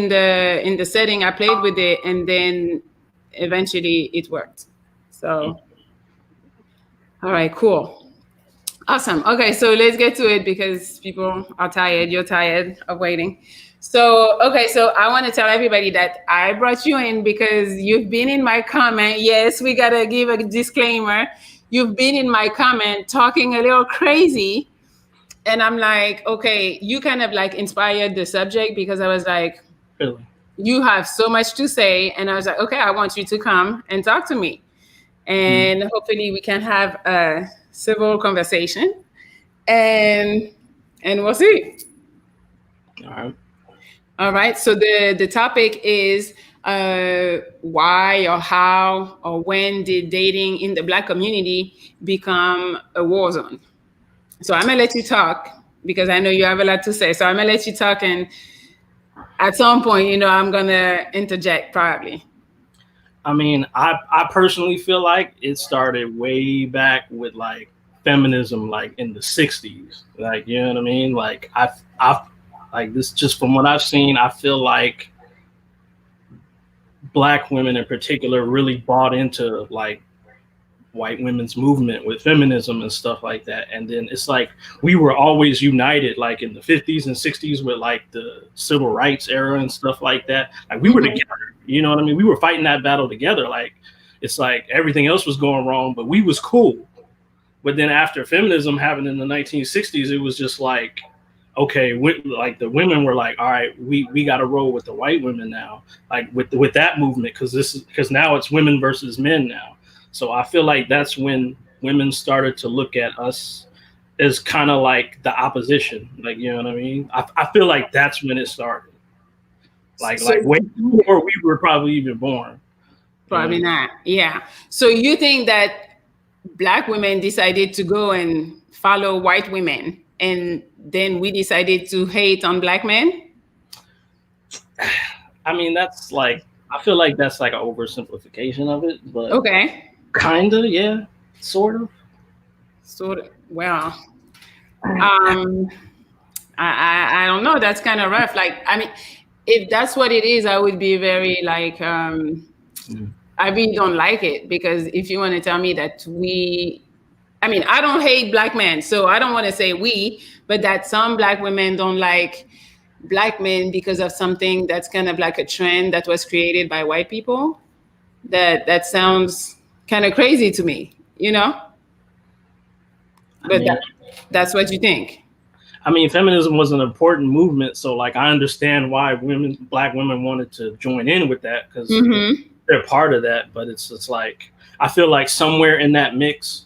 in the setting, I played with it, and then eventually it worked. So, all right, cool. Awesome. Okay, so let's get to it because people are tired. You're tired of waiting. So, okay, so I want to tell everybody that I brought you in because you've been in my comment. Yes, we got to give a disclaimer. You've been in my comment talking a little crazy. And I'm like, okay, you kind of like inspired the subject because I was like, Really? you have so much to say. And I was like, okay, I want you to come and talk to me. And hopefully we can have a civil conversation, and we'll see. All right. All right. So the topic is why or how or when did dating in the Black community become a war zone? So I'm gonna let you talk because I know you have a lot to say. So I'm gonna let you talk, and at some point, I'm gonna interject probably. I mean, I personally feel like it started way back with like feminism, like in the '60s. Like, you know what I mean? Like I like this just from what I've seen, I feel like Black women in particular really bought into like white women's movement with feminism and stuff like that. And then it's like we were always united, like in the 50s and 60s with like the civil rights era and stuff like that. Like we were together, you know what I mean? We were fighting that battle together. Like it's like everything else was going wrong, but we was cool. But then after feminism happened in the 1960s, it was just like, okay, like the women were like, all right, we got to roll with the white women now, like with that movement, because now it's women versus men now. So I feel like that's when women started to look at us as kind of like the opposition, like, you know what I mean? I feel like that's when it started, like way before we were probably even born. Probably not. Yeah. So you think that Black women decided to go and follow white women, and then we decided to hate on Black men? I mean, that's like, I feel like that's like an oversimplification of it, but okay. Kind of, yeah, sort of. Sort of. Well, I don't know. That's kind of rough. Like, I mean, if that's what it is, I would be very like, I really don't like it, because if you want to tell me that I don't hate Black men, so I don't want to say we, but that some Black women don't like Black men because of something that's kind of like a trend that was created by white people. That sounds kind of crazy to me, But that's what you think. I mean, feminism was an important movement, so like I understand why Black women wanted to join in with that, because they're part of that. But it's like I feel like somewhere in that mix,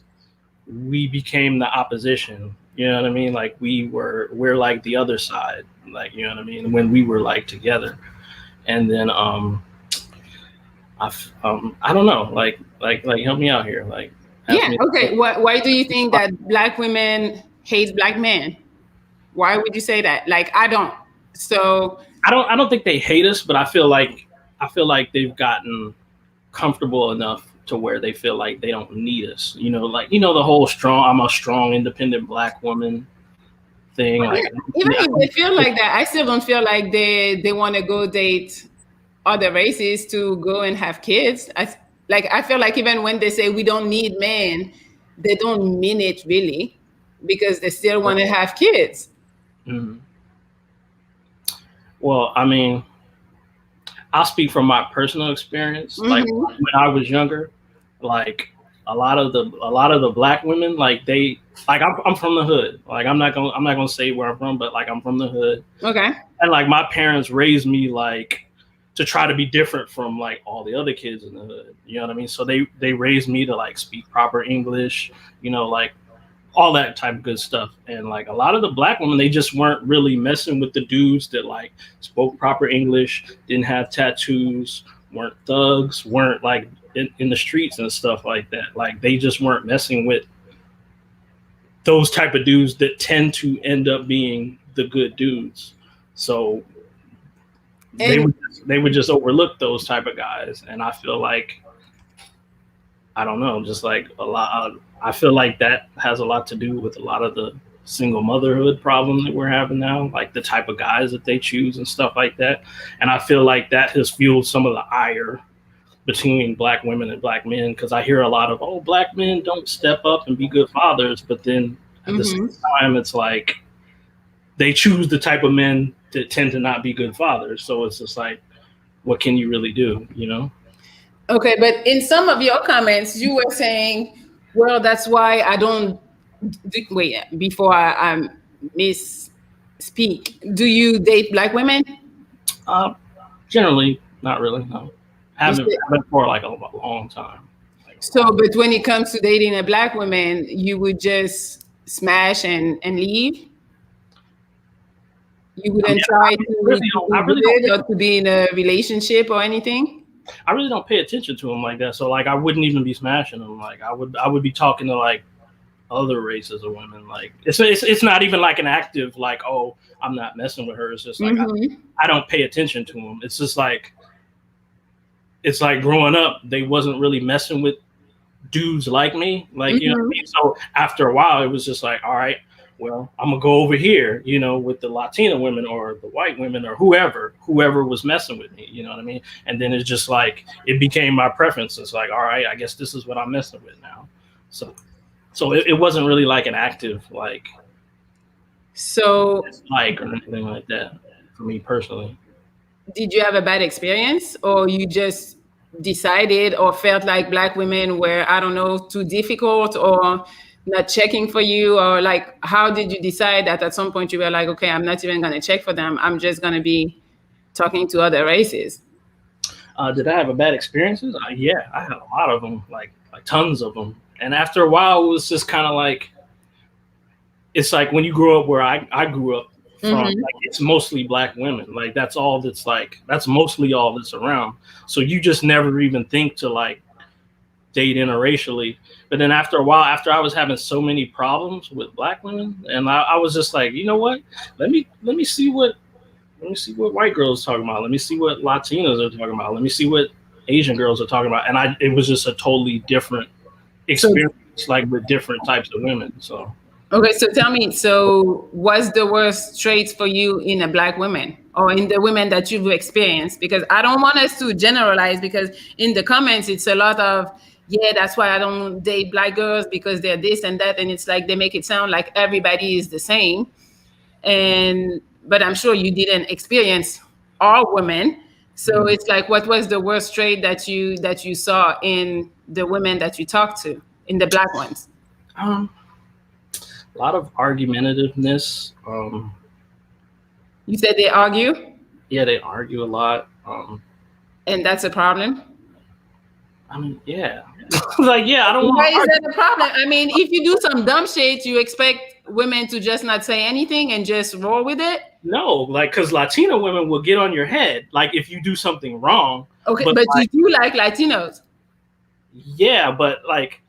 we became the opposition. You know what I mean? Like we're like the other side. Like, you know what I mean? When we were like together, and then I don't know, like help me out here, like okay. Why do you think that Black women hate Black men? Why would you say that? Like, I don't. So I don't think they hate us, but I feel like they've gotten comfortable enough to where they feel like they don't need us. Like the whole I'm a strong independent Black woman thing. Like, even if they feel like that, I still don't feel like they want to go date other races to go and have kids. I feel like even when they say we don't need men, they don't mean it really, because they still want to have kids. Mm-hmm. Well, I mean, I'll speak from my personal experience. Like when I was younger, like a lot of the Black women, like they, like I'm from the hood. Like I'm not gonna say where I'm from, but like I'm from the hood. Okay. And like my parents raised me like to try to be different from like all the other kids in the hood. You know what I mean? So they raised me to like speak proper English, like all that type of good stuff. And like a lot of the Black women, they just weren't really messing with the dudes that like spoke proper English, didn't have tattoos, weren't thugs, weren't like in the streets and stuff like that. Like they just weren't messing with those type of dudes that tend to end up being the good dudes. So they would just overlook those type of guys. And I feel like, I don't know, just like a lot. I feel like that has a lot to do with a lot of the single motherhood problem that we're having now, like the type of guys that they choose and stuff like that. And I feel like that has fueled some of the ire between black women and black men, because I hear a lot of, oh, black men don't step up and be good fathers, but then at the same time it's like they choose the type of men that tend to not be good fathers. So it's just like, what can you really do, you know? Okay, but in some of your comments, you were saying, well, that's why I don't wait before I misspeak. Do you date black women? Generally, not really. No, haven't for like a long time. So, but when it comes to dating a black woman, you would just smash and leave. You wouldn't try to be in a relationship or anything. I really don't pay attention to them like that. So like I wouldn't even be smashing them. Like I would be talking to like other races of women. Like it's not even like an active like, oh, I'm not messing with her. It's just like I don't pay attention to them. It's just like it's like growing up, they wasn't really messing with dudes like me. Like you know what I mean? So after a while it was just like, all right, well, I'm gonna go over here, you know, with the Latina women or the white women or whoever was messing with me, you know what I mean? And then it's just like it became my preference. It's like, all right, I guess this is what I'm messing with now. So it wasn't really like an active like or anything like that for me personally. Did you have a bad experience, or you just decided or felt like black women were, I don't know, too difficult or not checking for you? Or like, how did you decide that at some point you were like, okay, I'm not even going to check for them, I'm just going to be talking to other races? Did I have a bad experiences? Yeah, I had a lot of them, like tons of them. And after a while, it was just kind of like, it's like when you grow up where I grew up from, like it's mostly black women. Like that's mostly all that's around. So you just never even think to like date interracially. But then after a while, after I was having so many problems with black women, and I was just like, you know what? Let me see what white girls are talking about. Let me see what Latinos are talking about. Let me see what Asian girls are talking about. And it was just a totally different experience, like with different types of women. So okay, so tell me, so what's the worst traits for you in a black woman or in the women that you've experienced? Because I don't want us to generalize, because in the comments it's a lot of, yeah, that's why I don't date black girls because they're this and that, and it's like they make it sound like everybody is the same. But I'm sure you didn't experience all women. So it's like, what was the worst trait that you saw in the women that you talked to, in the black ones? A lot of argumentativeness. You said they argue? Yeah, they argue a lot. And that's a problem? I mean, yeah. Like, yeah, I don't want. Why is that a problem? I mean, if you do some dumb shit, you expect women to just not say anything and just roll with it? No, like, because Latino women will get on your head, like, if you do something wrong. Okay, but like, you do like Latinos. Yeah, but, like,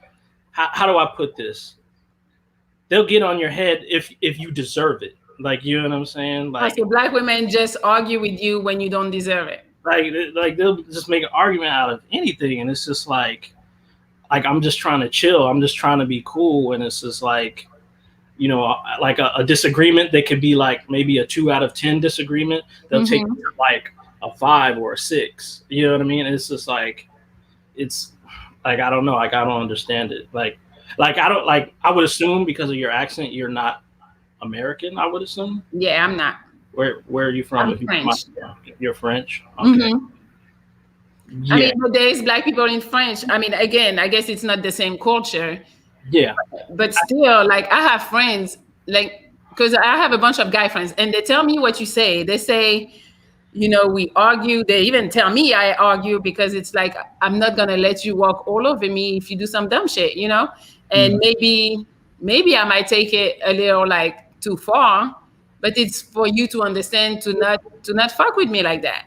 how do I put this? They'll get on your head if you deserve it. Like, you know what I'm saying? Like, so black women just argue with you when you don't deserve it. Like they'll just make an argument out of anything, and it's just like I'm just trying to chill. I'm just trying to be cool, and it's just like, you know, like a disagreement that could be like maybe a 2 out of 10 disagreement. They'll take like a 5 or a 6. You know what I mean? It's just like, it's like, I don't know. Like, I don't understand it. Like I don't like. I would assume because of your accent, you're not American. I would assume. Yeah, I'm not. Where are you from? I'm French. You're French. Okay. Yeah. I mean, but there's black people in French. I mean, again, I guess it's not the same culture. Yeah. But still, like, I have friends, like, because I have a bunch of guy friends, and they tell me what you say. They say, you know, we argue. They even tell me I argue because it's like, I'm not going to let you walk all over me if you do some dumb shit, you know? And maybe I might take it a little, like, too far, but it's for you to understand to not fuck with me like that.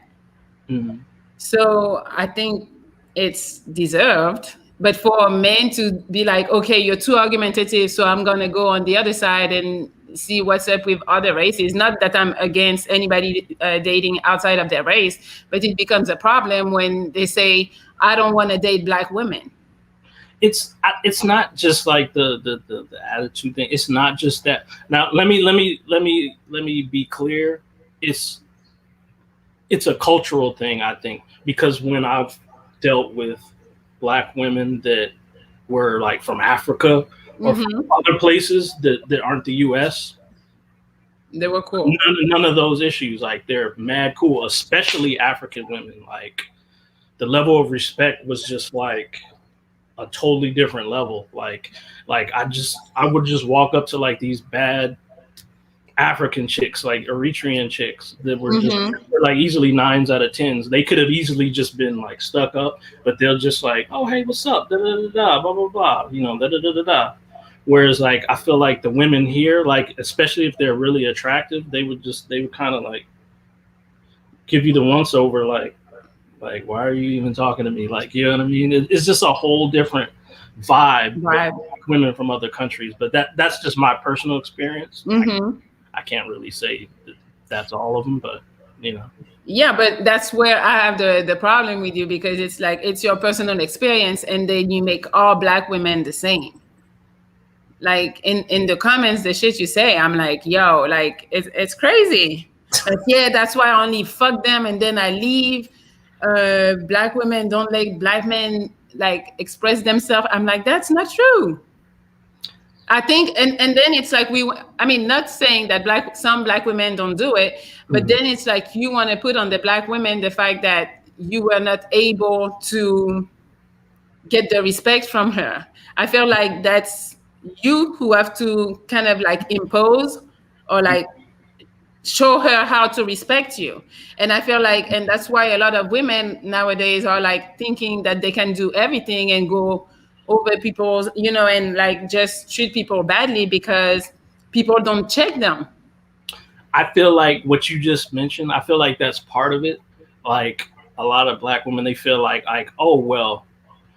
So I think it's deserved. But for men to be like, okay, you're too argumentative, so I'm going to go on the other side and see what's up with other races. Not that I'm against anybody dating outside of their race, but it becomes a problem when they say, I don't want to date black women. it's not just like the attitude thing. It's not just that. Now let me be clear. It's a cultural thing, I think, because when I've dealt with Black women that were like from Africa or from other places that aren't the U.S., they were cool. none of those issues. Like they're mad cool, especially African women. Like the level of respect was just like a totally different level. Like I would just walk up to like these bad African chicks, like Eritrean chicks that were just like easily 9s out of 10s. They could have easily just been like stuck up, but they'll just like, oh hey, what's up? Da da da da, blah blah blah. You know, da da da da da. Whereas like I feel like the women here, like especially if they're really attractive, they would kind of like give you the once over, like why are you even talking to me? Like, you know what I mean? It's just a whole different vibe. With women from other countries, but that's just my personal experience. I can't really say that's all of them, but you know. Yeah, but that's where I have the problem with you, because it's like it's your personal experience, and then you make all Black women the same. Like in the comments, the shit you say, I'm like, yo, like it's crazy. Like, yeah, that's why I only fuck them and then I leave. Black women don't let Black men like express themselves. I'm like, that's not true. I think, and then it's like I mean, not saying that some Black women don't do it, but then it's like you want to put on the Black women the fact that you were not able to get the respect from her. I feel like that's you who have to kind of like impose or like show her how to respect you. And I feel like, and that's why a lot of women nowadays are like thinking that they can do everything and go over people's, you know, and like just treat people badly because people don't check them. I feel like what you just mentioned, I feel like that's part of it. Like a lot of Black women, they feel like, oh, well,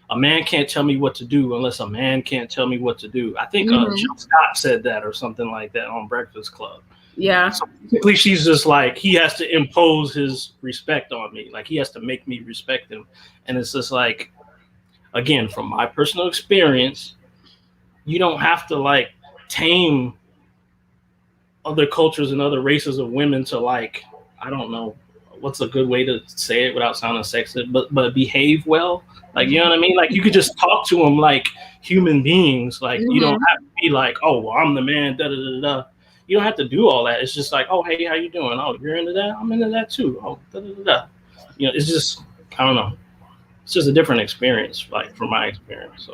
a man can't tell me what to do unless a man can't tell me what to do. I think Jill Scott said that or something like that on Breakfast Club. Yeah. So basically, she's just like, he has to impose his respect on me. Like he has to make me respect him. And it's just like, again, from my personal experience, you don't have to like tame other cultures and other races of women to like, I don't know what's a good way to say it without sounding sexist, but behave well. Like, you know what I mean? Like you could just talk to them like human beings. Like you don't have to be like, oh, well, I'm the man, da da da da. You don't have to do all that. It's just like, oh, hey, how you doing? Oh, you're into that? I'm into that too. Oh, da da da da. You know, it's just, I don't know. It's just a different experience, like from my experience.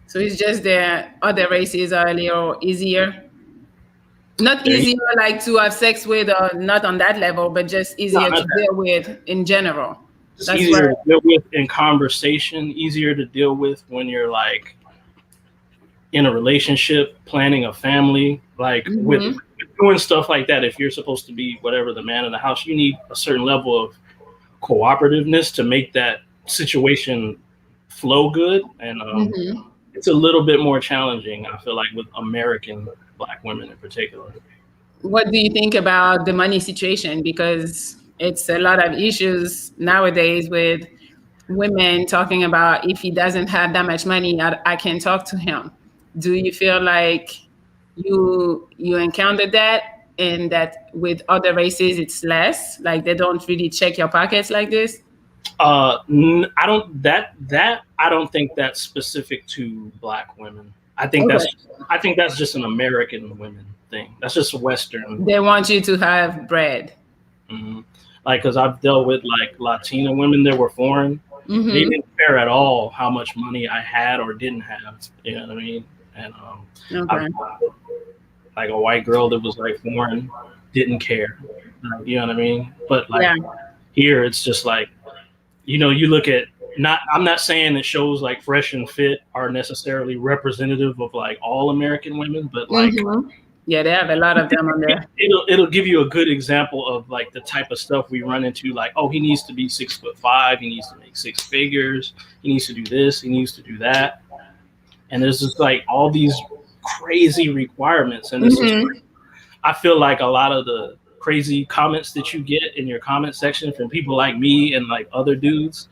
So it's just that other races are a little easier. Not easier like to have sex with, or not on that level, but just easier to deal with in general. It's easier to deal with in conversation, easier to deal with when you're like in a relationship, planning a family, like with doing stuff like that. If you're supposed to be whatever the man in the house, you need a certain level of cooperativeness to make that situation flow good. And it's a little bit more challenging, I feel like, with American Black women in particular. What do you think about the money situation? Because it's a lot of issues nowadays with women talking about, if he doesn't have that much money, I can talk to him. Do you feel like you encountered that, and that with other races it's less, like they don't really check your pockets like this? I don't think that's specific to Black women. I think that's just an American women thing. That's just a Western. They want you to have bread. Like, because I've dealt with like Latina women that were foreign. They didn't care at all how much money I had or didn't have. You know what I mean? And like a white girl that was like foreign didn't care. You know what I mean? But like here, it's just like, you know, you look at, I'm not saying that shows like Fresh and Fit are necessarily representative of like all American women, but like, yeah, they have a lot of them on there. It'll give you a good example of like the type of stuff we run into. Like, oh, he needs to be 6'5", he needs to make 6 figures, he needs to do this, he needs to do that, and there's just like all these crazy requirements. And this is, I feel like a lot of the crazy comments that you get in your comment section from people like me and like other dudes,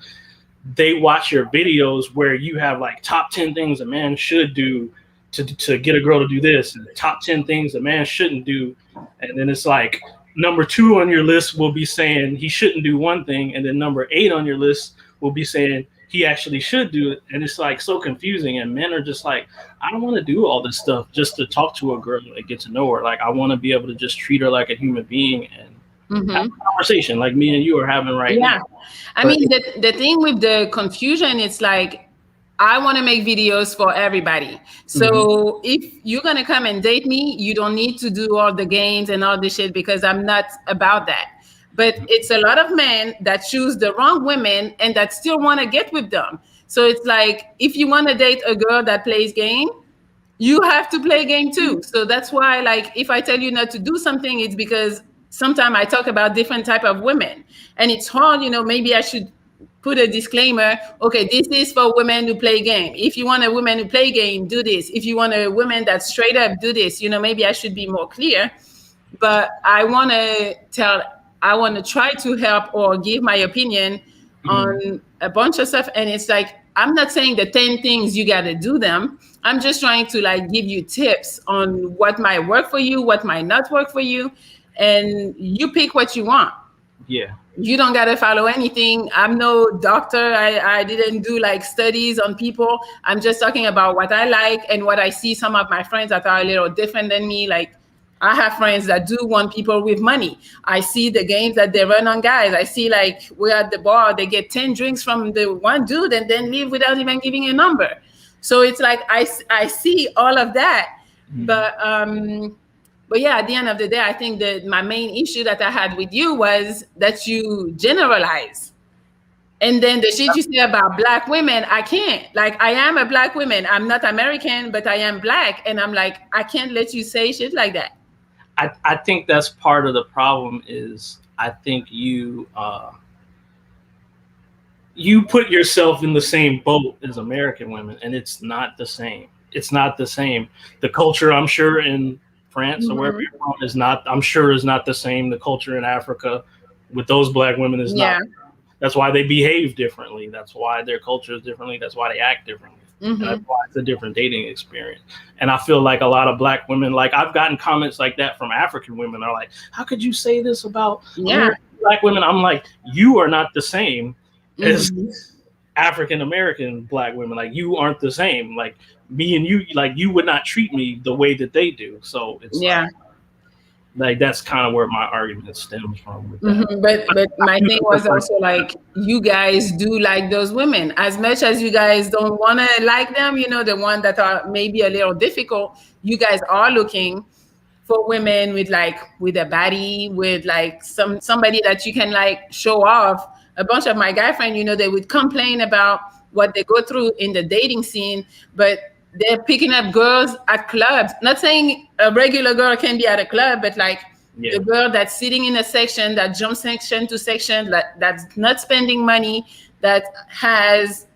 they watch your videos where you have like top 10 things a man should do to get a girl to do this, and the top 10 things a man shouldn't do. And then it's like number 2 on your list will be saying he shouldn't do one thing, and then number 8 on your list will be saying he actually should do it. And it's like so confusing, and men are just like, I don't want to do all this stuff just to talk to a girl and get to know her. Like, I want to be able to just treat her like a human being and have a conversation like me and you are having right now. I mean, the thing with the confusion, it's like, I want to make videos for everybody. So if you're going to come and date me, you don't need to do all the games and all this shit, because I'm not about that. But it's a lot of men that choose the wrong women and that still want to get with them. So it's like, if you want to date a girl that plays game, you have to play game too. So that's why, like, if I tell you not to do something, it's because sometimes I talk about different type of women, and it's hard, maybe I should put a disclaimer. Okay, this is for women who play game. If you want a woman who play game, do this. If you want a woman that's straight up, do this. Maybe I should be more clear, but I want to try to help or give my opinion on a bunch of stuff. And it's like, I'm not saying the 10 things you got to do them. I'm just trying to like give you tips on what might work for you, what might not work for you. And you pick what you want. Yeah. You don't got to follow anything. I'm no doctor. I didn't do like studies on people. I'm just talking about what I like and what I see some of my friends that are a little different than me. Like, I have friends that do want people with money. I see the games that they run on guys. I see like we're at the bar, they get 10 drinks from the one dude and then leave without even giving a number. So it's like, I see all of that. But yeah, at the end of the day, I think that my main issue that I had with you was that you generalize. And then the shit you say about Black women, I can't. Like, I am a Black woman. I'm not American, but I am Black. And I'm like, I can't let you say shit like that. I think that's part of the problem is I think you put yourself in the same boat as American women, and it's not the same. It's not the same. The culture, I'm sure, in France or wherever you're from is not the same. The culture in Africa with those Black women is not. That's why they behave differently. That's why their culture is differently. That's why they act differently. And that's why it's a different dating experience. And I feel like a lot of Black women, like I've gotten comments like that from African women. Are like, how could you say this about Black women? I'm like, you are not the same as African American Black women. Like, you aren't the same. Like, me and you, like, you would not treat me the way that they do. So it's like that's kind of where my argument stems from. With that. But my thing was also like, you guys do like those women as much as you guys don't want to like them. The one that are maybe a little difficult. You guys are looking for women with a body, with like somebody that you can like show off. A bunch of my guy friends, they would complain about what they go through in the dating scene, but they're picking up girls at clubs. Not saying a regular girl can be at a club, but like the girl that's sitting in a section, that jumps section to section, that's not spending money, that has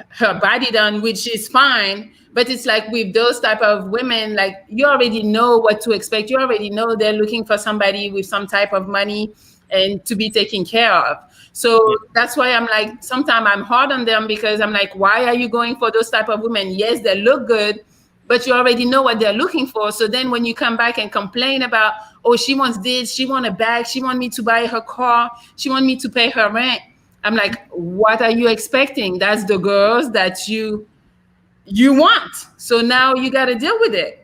her body done, which is fine. But it's like with those type of women, like you already know what to expect. You already know they're looking for somebody with some type of money and to be taken care of. So that's why I'm like, sometimes I'm hard on them, because I'm like, why are you going for those type of women? Yes, they look good, but you already know what they're looking for. So then when you come back and complain about, oh, she wants this, she wants a bag, she wants me to buy her car, she wants me to pay her rent. I'm like, what are you expecting? That's the girls that you want. So now you got to deal with it.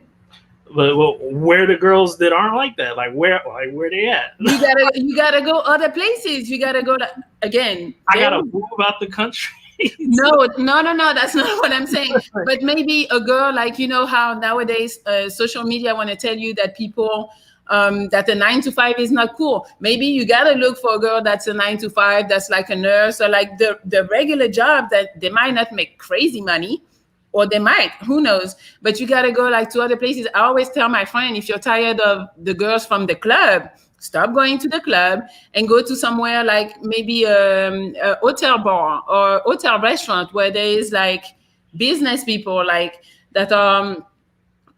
But where the girls that aren't like that? Like where they at? You gotta go other places. You gotta go to, again. I gotta move out the country. No. That's not what I'm saying. But maybe a girl, like, how nowadays social media want to tell you that people that a 9-to-5 is not cool. Maybe you gotta look for a girl that's a 9-to-5, that's like a nurse, or like the regular job that they might not make crazy money. Or they might, who knows? But you got to go like to other places. I always tell my friend, if you're tired of the girls from the club, stop going to the club and go to somewhere like maybe a hotel bar or hotel restaurant where there is like business people like that are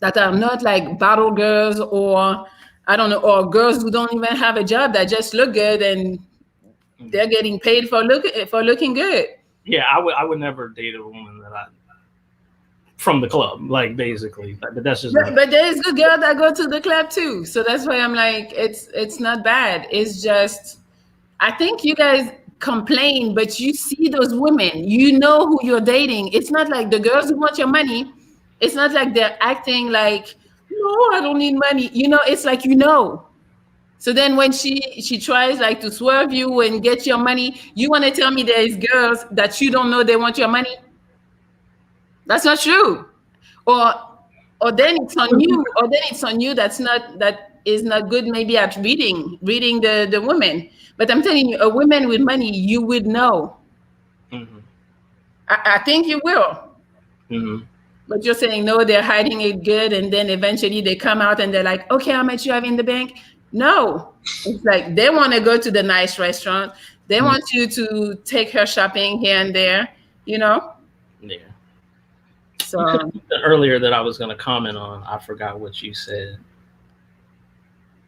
not like battle girls, or I don't know, or girls who don't even have a job that just look good and they're getting paid for looking good. Yeah, I would never date a woman that I from the club, like basically. But that's just me. But there is good girl that go to the club too. So that's why I'm like, it's not bad. It's just I think you guys complain, but you see those women, you know who you're dating. It's not like the girls who want your money. It's not like they're acting like, no, I don't need money. You know, it's like you know. So then when she tries like to swerve you and get your money, you want to tell me there is girls that you don't know they want your money? That's not true. Or or then it's on you, or then it's on you that is not good maybe at reading the woman. But I'm telling you, a woman with money, you would know. Mm-hmm. I think you will. Mm-hmm. But you're saying no, they're hiding it good, and then eventually they come out and they're like, okay, how much you have in the bank? No. It's like they want to go to the nice restaurant. They Mm-hmm. want you to take her shopping here and there, you know? Yeah. So Earlier that I was going to comment on, I forgot what you said.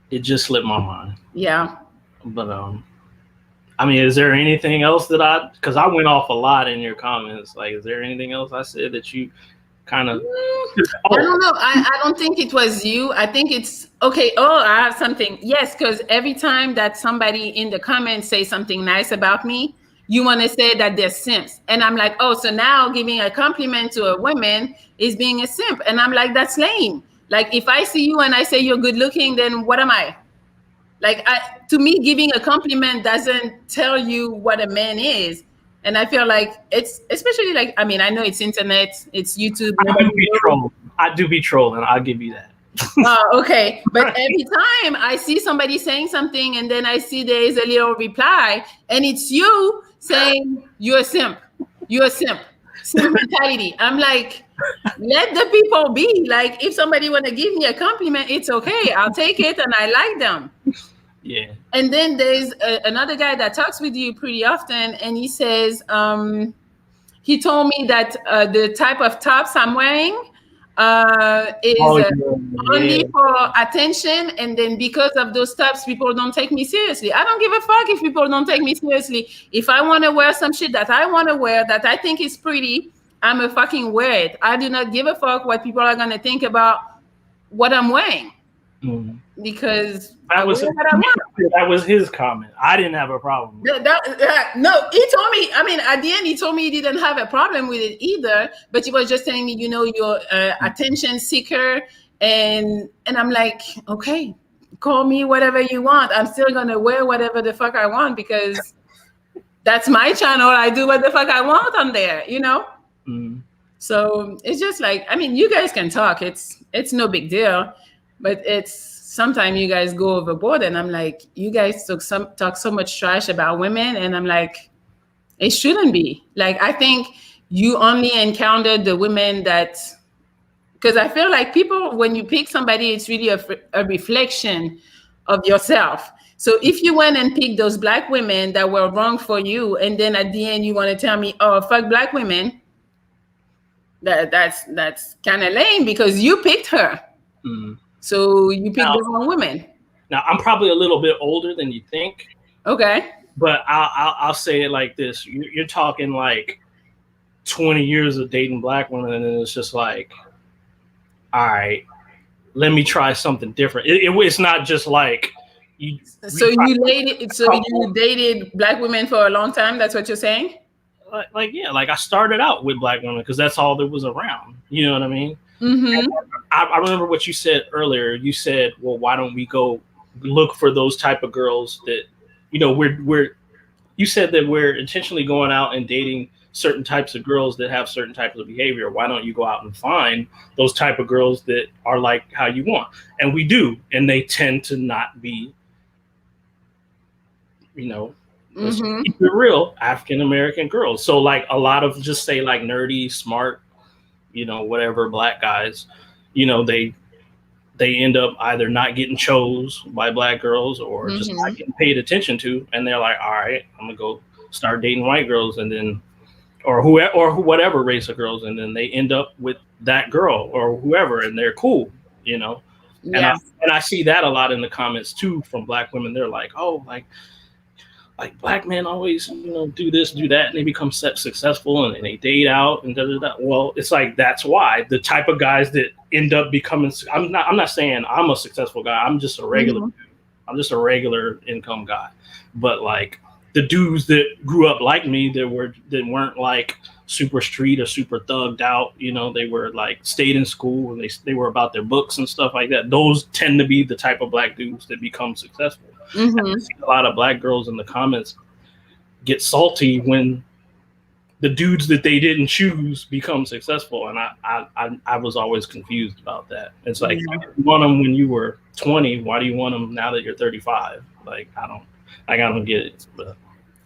It just slipped my mind. yeah. But I mean, is there anything else that because I went off a lot in your comments. Like, is there anything else I said that you kind of? I don't know. I don't think it was you. I think it's okay. Oh, I have something. Yes, because every time that somebody in the comments say something nice about me, you want to say that they're simps. And I'm like, oh, so now giving a compliment to a woman is being a simp. And I'm like, that's lame. Like, if I see you and I say you're good looking, then what am I? Like, to me, giving a compliment doesn't tell you what a man is. And I feel like it's especially like, I mean, I know it's internet, it's YouTube. I Nobody do be knows. trolling. I do be trolling. I'll give you that. Okay. But every time I see somebody saying something and then I see there is a little reply and it's you saying you're a simp. You're a simp. Simp mentality. I'm like, let the people be. Like, if somebody want to give me a compliment, it's okay. I'll take it and I like them. Yeah. And then there's another guy that talks with you pretty often, and he says, he told me that the type of tops I'm wearing is only yeah. for attention. And then because of those tops, people don't take me seriously. I don't give a fuck if people don't take me seriously. If I want to wear some shit that I want to wear, that I think is pretty, I'm a fucking wear it. I do not give a fuck what people are going to think about what I'm wearing. Mm. Because That was that was his comment. I didn't have a problem. No, he told me. I mean, at the end, he told me he didn't have a problem with it either. But he was just telling me, you know, you're attention seeker, and I'm like, okay, call me whatever you want. I'm still gonna wear whatever the fuck I want because that's my channel. I do what the fuck I want on there, you know. Mm. So it's just like, I mean, you guys can talk. It's no big deal, but it's sometimes you guys go overboard, and I'm like, you guys talk so much trash about women, and I'm like, it shouldn't be. Like, I think you only encountered the women that, because I feel like people, when you pick somebody, it's really a reflection of yourself. So if you went and picked those black women that were wrong for you, and then at the end you want to tell me, oh, fuck black women, that's kind of lame because you picked her. Mm. So you picked the wrong woman. Now I'm probably a little bit older than you think. Okay. But I'll say it like this: you're talking like 20 years of dating black women, and it's just like, all right, let me try something different. It's not just like you. So you dated black women for a long time. That's what you're saying? Like I started out with black women because that's all that was around. You know what I mean? Mm-hmm. I remember what you said earlier. You said, well, why don't we go look for those type of girls that, you know, you said that we're intentionally going out and dating certain types of girls that have certain types of behavior. Why don't you go out and find those type of girls that are like how you want? And we do. And they tend to not be, you know, let's keep it real, African-American girls. So like a lot of just say like nerdy, smart, you know, whatever black guys, you know, they end up either not getting chose by black girls or just not getting paid attention to, and they're like, all right, I'm gonna go start dating white girls, and then or whatever race of girls, and then they end up with that girl or whoever, and they're cool, you know. Yeah. And I see that a lot in the comments too from black women. They're like, oh, like like black men always, do this, do that, and they become successful and they date out and da da da. Well, it's like that's why the type of guys that end up becoming. I'm not saying I'm a successful guy. I'm just a regular. I'm just a regular income guy. But like the dudes that grew up like me that weren't like super street or super thugged out, they were like stayed in school and they were about their books and stuff like that. Those tend to be the type of black dudes that become successful. I see a lot of black girls in the comments get salty when the dudes that they didn't choose become successful, and I was always confused about that. It's like you want them when you were 20. Why do you want them now that you're 35? Like I don't get it. But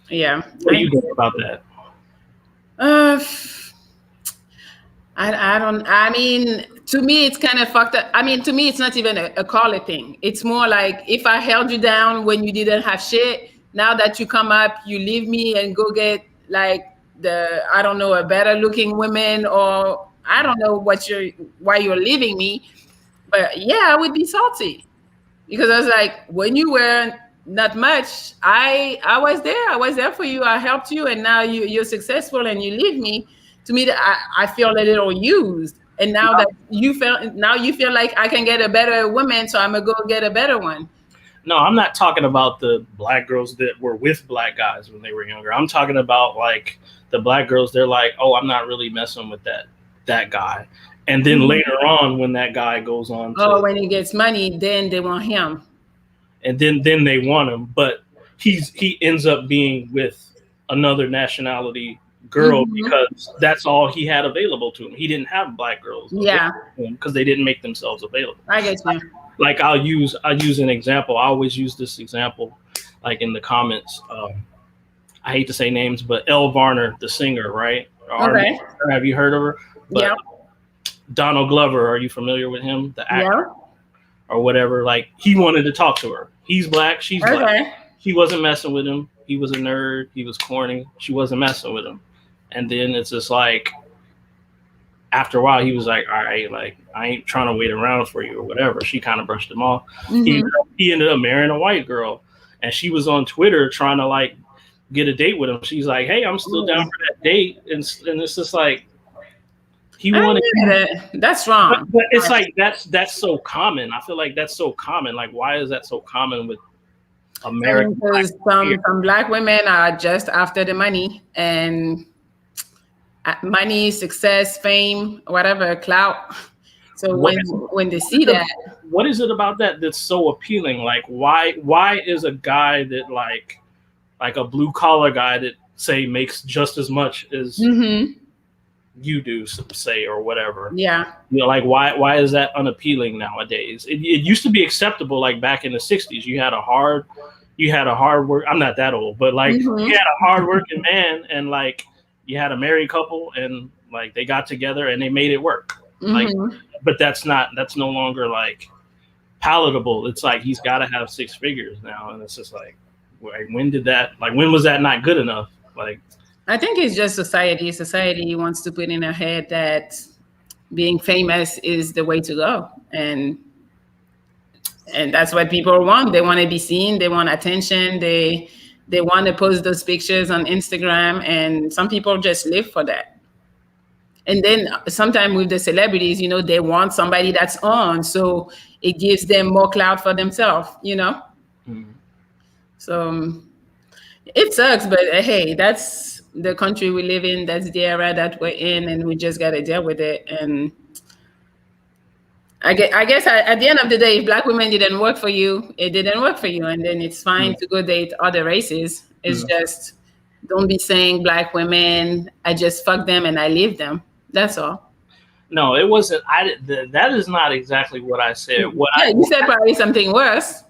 yeah, what do you think about that? I don't. I mean, to me, it's kind of fucked up. I mean, to me, it's not even a color thing. It's more like if I held you down when you didn't have shit. Now that you come up, you leave me and go get like I don't know, a better looking woman, or I don't know why you're leaving me. But yeah, I would be salty because I was like, when you were not much, I was there. I was there for you. I helped you, and now you're successful and you leave me. To me, I feel a little used. And now that you feel like I can get a better woman, so I'm gonna go get a better one. No, I'm not talking about the black girls that were with black guys when they were younger. I'm talking about like the black girls. They're like, oh, I'm not really messing with that guy. And then later on, when that guy goes on when he gets money, then they want him. And then they want him, but he ends up being with another nationality girl because that's all he had available to him. He didn't have black girls, because they didn't make themselves available. I get you. Like I'll use an example. I always use this example, like in the comments. I hate to say names, but Elle Varner, the singer, right? Okay. Have you heard of her? Yeah. Donald Glover, are you familiar with him? The actor or whatever. Like he wanted to talk to her. He's black. She's black. She wasn't messing with him. He was a nerd. He was corny. She wasn't messing with him. And then it's just like, after a while, he was like, all right, like, I ain't trying to wait around for you or whatever. She kind of brushed him off. He ended up marrying a white girl. And she was on Twitter trying to, like, get a date with him. She's like, hey, I'm still down for that date. And it's just like, he wanted That's wrong. But it's like, that's so common. I feel like that's so common. Like, why is that so common with American? Because some black women are just after the money and money, success, fame, whatever, clout. So when they see that, what is it about that that's so appealing? Like why is a guy that like a blue collar guy that say makes just as much as you do, say, or whatever? Yeah. Like why is that unappealing nowadays? It used to be acceptable, like back in the 60s. You had a hard work. I'm not that old, but like you had a hard working man and like you had a married couple and like they got together and they made it work. Like, but that's no longer like palatable. It's like he's got to have 6 figures now, and it's just like when was that not good enough? Like, I think it's just society. Society wants to put in our head that being famous is the way to go, and that's what people want. They want to be seen. They want attention. They want to post those pictures on Instagram, and some people just live for that. And then sometimes with the celebrities, they want somebody that's on, so it gives them more clout for themselves, So it sucks, but hey, that's the country we live in. That's the era that we're in, and we just got to deal with it. And I guess at the end of the day, if black women didn't work for you, it didn't work for you. And then it's fine to go date other races. It's just, don't be saying black women, I just fuck them and I leave them. That's all. No, it wasn't. That is not exactly what I said. You said probably something worse.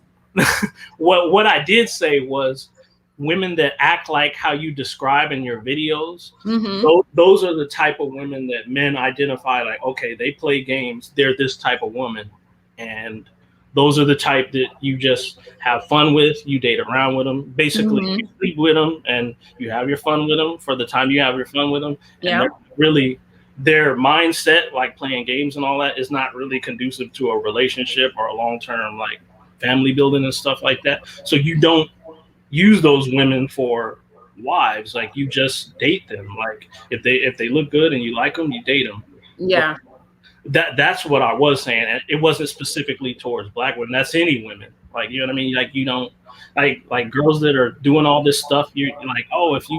What I did say was women that act like how you describe in your videos. Those are the type of women that men identify like, okay, they play games. They're this type of woman. And those are the type that you just have fun with. You date around with them. Basically, you sleep with them and you have your fun with them for the time you have your fun with them. And they're really, their mindset, like playing games and all that, is not really conducive to a relationship or a long-term like family building and stuff like that. So you don't use those women for wives. Like you just date them. Like if they look good and you like them, you date them. But Yeah. that's what I was saying. And it wasn't specifically towards black women. That's any women. Like you know what I mean? Like you don't like girls that are doing all this stuff. You're like, oh, if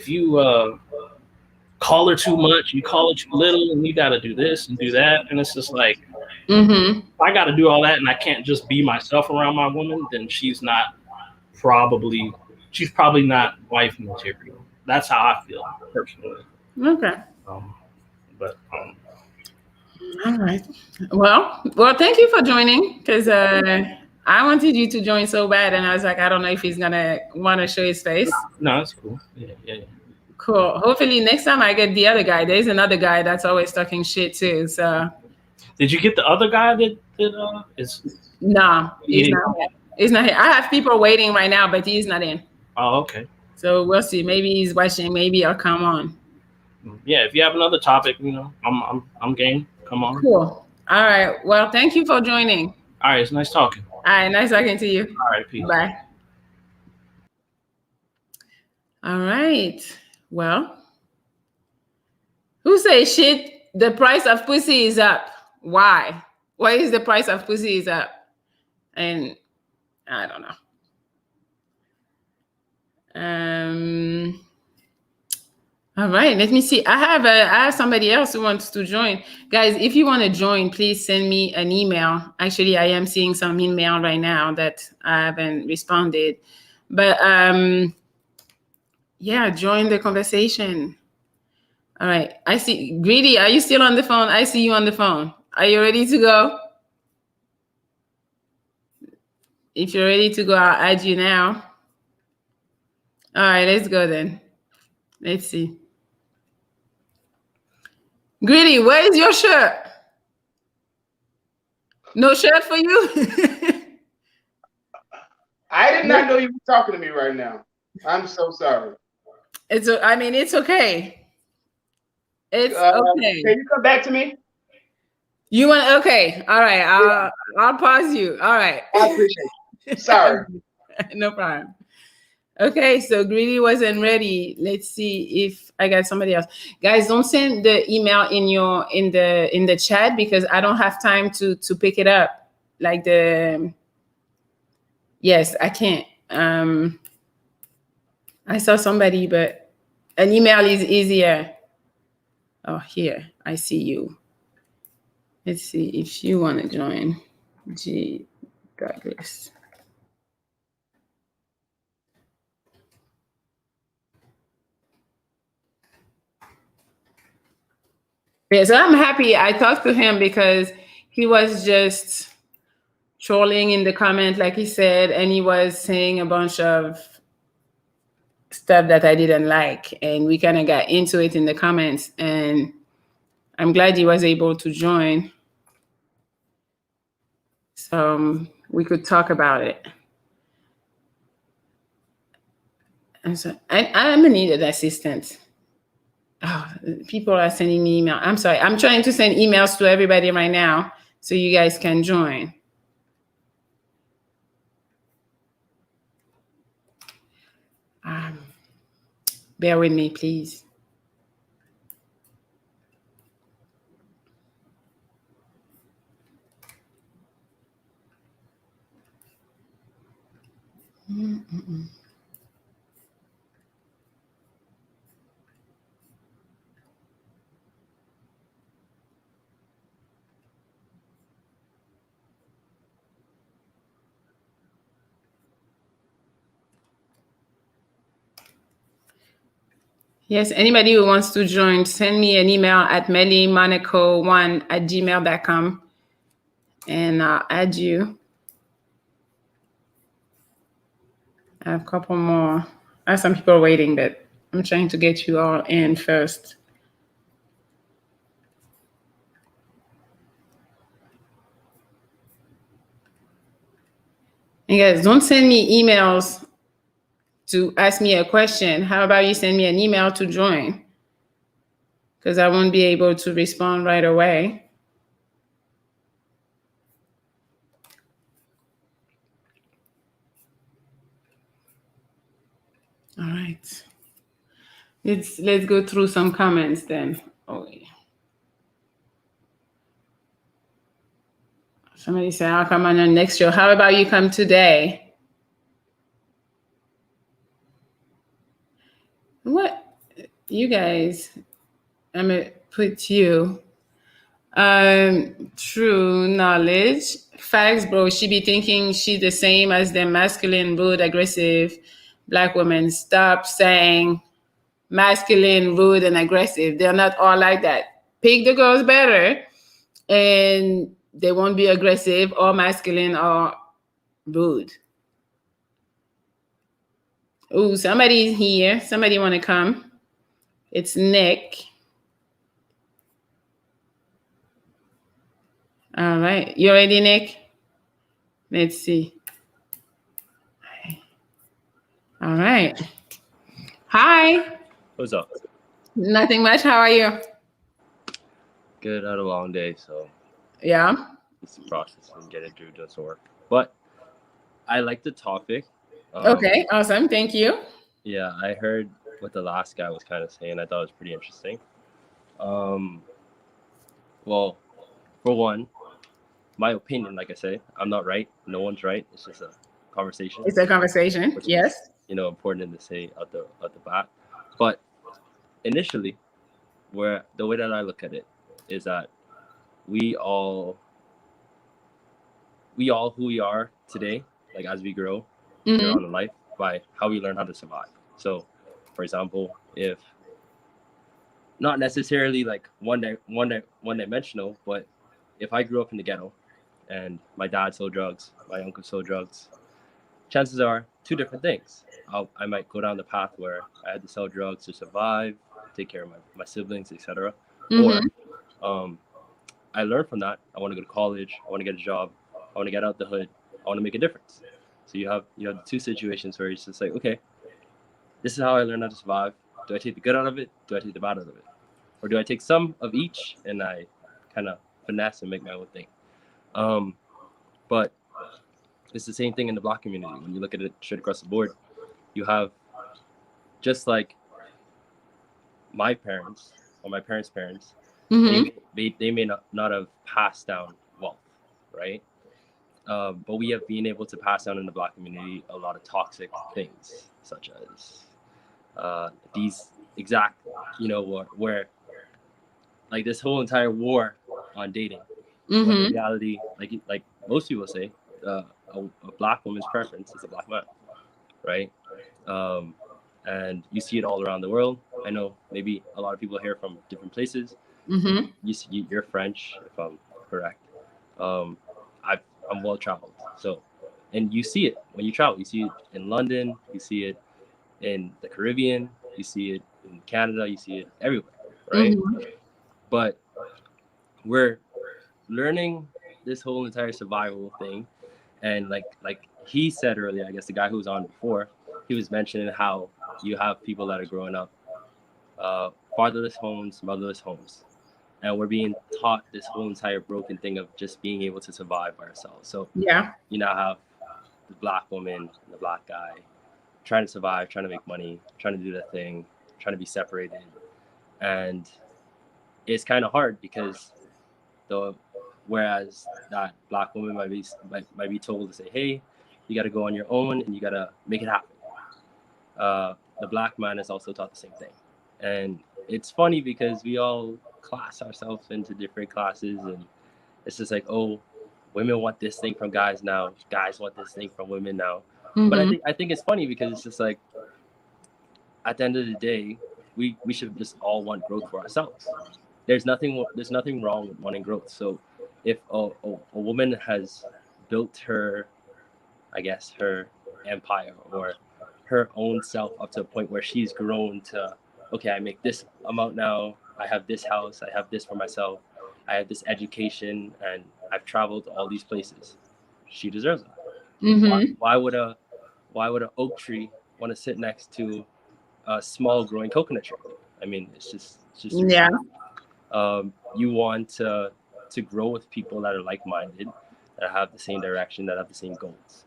you call her too much, you call her too little, and you got to do this and do that. And it's just like, Mm-hmm. if I got to do all that, and I can't just be myself around my woman, then she's probably not wife material. That's how I feel personally. Okay. But All right. Well, thank you for joining because I wanted you to join so bad, and I was like, I don't know if he's gonna want to show his face. no, that's cool. Yeah. Cool. Hopefully next time I get the other guy. There's another guy that's always talking shit too. So Did you get the other guy that is? no, he's not here. He's not here. I have people waiting right now, but he's not in. Oh, okay. So we'll see. Maybe he's watching. Maybe I'll come on. Yeah, if you have another topic, I'm game. Come on. Cool. All right. Well, thank you for joining. All right, it's nice talking. All right, nice talking to you. All right, peace. Bye. All right. Well, who says shit? The price of pussy is up. Why? Why is the price of pussy is up? And I don't know. All right, let me see. I have somebody else who wants to join. Guys, if you want to join, please send me an email. Actually, I am seeing some email right now that I haven't responded. But yeah, join the conversation. All right. I see. Greedy, are you still on the phone? I see you on the phone. Are you ready to go? If you're ready to go, I'll add you now. All right, let's go then. Let's see. Greedy, where is your shirt? No shirt for you? I did not know you were talking to me right now. I'm so sorry. It's okay. It's okay. Can you come back to me? You want okay. All right. I'll pause you. All right. I appreciate you. Sorry. No problem. Okay, so Greedy wasn't ready. Let's see if I got somebody else. Guys, don't send the email in the chat because I don't have time to pick it up. Like yes, I can't. I saw somebody, but an email is easier. Oh, here, I see you. Let's see if you want to join. G. Douglas. Yeah, so I'm happy I talked to him because he was just trolling in the comment, like he said, and he was saying a bunch of stuff that I didn't like. And we kind of got into it in the comments. And I'm glad he was able to join. So we could talk about it. And so I'm gonna need an assistant. Oh, people are sending me email. I'm sorry. I'm trying to send emails to everybody right now so you guys can join. Bear with me, please. Yes, anybody who wants to join, send me an email at mellimonaco1@gmail.com and I'll add you. I have a couple more. I have some people waiting, but I'm trying to get you all in first. And guys, don't send me emails to ask me a question. How about you send me an email to join? Because I won't be able to respond right away. All right. Let's go through some comments then. Oh, yeah. Somebody said, I'll come on your next show. How about you come today? What? You guys, I'm going to put you. True knowledge. Facts, bro. She be thinking she the same as the masculine, rude, aggressive black women. Stop saying masculine, rude, and aggressive. They're not all like that. Pick the girls better, and they won't be aggressive or masculine or rude. Ooh, somebody's here. Somebody want to come? It's Nick. All right. You ready, Nick? Let's see. All right. Hi. What's up? Nothing much. How are you? Good. Had a long day, so Yeah. it's the process and get it through does work. But I like the topic. Okay. Awesome. Thank you. Yeah, I heard what the last guy was kind of saying. I thought it was pretty interesting. Well, for one, my opinion, like I say, I'm not right. No one's right. It's just a conversation. It's a conversation. Which Yes. is, important to say at the bat. But initially, where the way that I look at it is that we all who we are today, like as we grow here on in life, by how we learn how to survive. So, for example, if not necessarily like one dimensional, but if I grew up in the ghetto and my dad sold drugs, my uncle sold drugs, chances are two different things. I might go down the path where I had to sell drugs to survive, take care of my siblings, etc. Or I learned from that. I want to go to college. I want to get a job. I want to get out the hood. I want to make a difference. So you have the two situations where it's just like, okay, this is how I learned how to survive. Do I take the good out of it? Do I take the bad out of it? Or do I take some of each and I kind of finesse and make my own thing? But it's the same thing in the Black community. When you look at it straight across the board, you have just like my parents or my parents' parents, they may not have passed down wealth, right? But we have been able to pass down in the Black community a lot of toxic things, such as these exact, where like this whole entire war on dating. When in reality, like most people say, a Black woman's preference is a Black man, right? And you see it all around the world. I know maybe a lot of people here from different places. You're French, if I'm correct. I'm well traveled, so, and you see it when you travel. You see it in London. You see it in the Caribbean. You see it in Canada. You see it everywhere, right? But we're learning this whole entire survival thing, and like he said earlier, I guess the guy who was on before, he was mentioning how you have people that are growing up fatherless homes, motherless homes, and we're being taught this whole entire broken thing of just being able to survive by ourselves. So you now have the Black woman and the Black guy trying to survive, trying to make money, trying to do their thing, trying to be separated, and it's kind of hard because whereas that Black woman might be told to say, hey, you got to go on your own and you got to make it happen. The Black man is also taught the same thing, and it's funny because we all class ourselves into different classes, and it's just like, oh, women want this thing from guys now, guys want this thing from women now. But I think it's funny because it's just like, at the end of the day, we should just all want growth for ourselves. There's nothing wrong with wanting growth. So if a woman has built her, I guess, her empire or her own self up to a point where she's grown to, okay, I make this amount now, I have this house, I have this for myself, I have this education, and I've traveled to all these places, she deserves that. Why would an oak tree want to sit next to a small growing coconut tree? I mean, it's just yeah. You want to grow with people that are like-minded, that have the same direction, that have the same goals.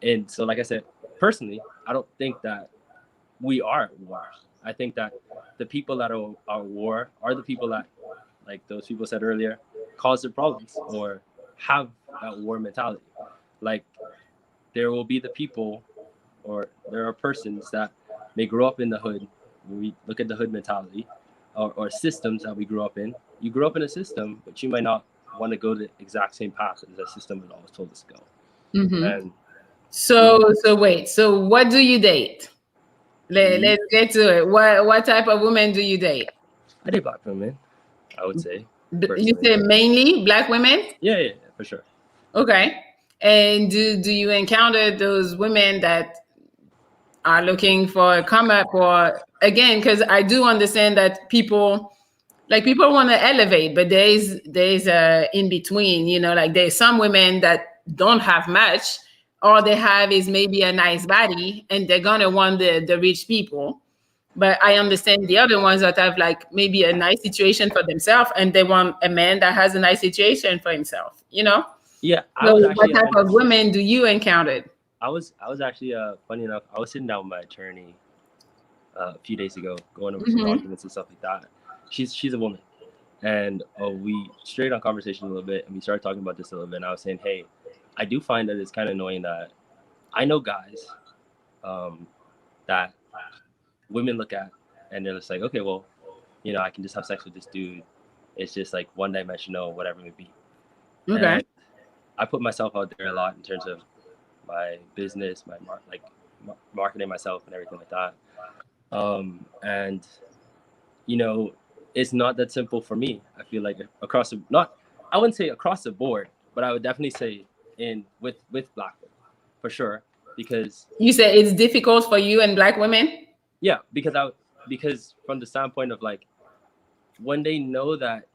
And so, like I said, personally, I don't think that we are at war. I think that the people that are at war are the people that, like those people said earlier, cause the problems or have that war mentality. Like there will be the people, or there are persons that may grow up in the hood. When we look at the hood mentality, or systems that we grew up in. You grew up in a system, but you might not want to go the exact same path as that system has always told us to go. Mm-hmm. And So wait. So what do you date? Let's get to it. What type of women do you date? I date black women, I would say. You personally. say mainly black women? Yeah, for sure. Okay. And do you encounter those women that are looking for a come up, or again, because I do understand that people want to elevate, but there's a in between, you know, like there's some women that don't have much. All they have is maybe a nice body, and they're gonna want the rich people. But I understand the other ones that have like maybe a nice situation for themselves, and they want a man that has a nice situation for himself, you know? Yeah, So what type of women do you encounter? I was actually funny enough, I was sitting down with my attorney a few days ago, going over some documents and stuff like that. She's a woman, and we strayed on conversation a little bit, and we started talking about this a little bit. And I was saying, hey, I do find that it's kind of annoying that I know guys that women look at and they're just like, okay, well, you know, I can just have sex with this dude. It's just like one dimensional, whatever it may be. Okay. And I put myself out there a lot in terms of my business, my marketing myself and everything like that. And you know, it's not that simple for me. I feel like I wouldn't say across the board, but I would definitely say with black women for sure, because you say it's difficult for you and black women. Yeah, because from the standpoint of like when they know that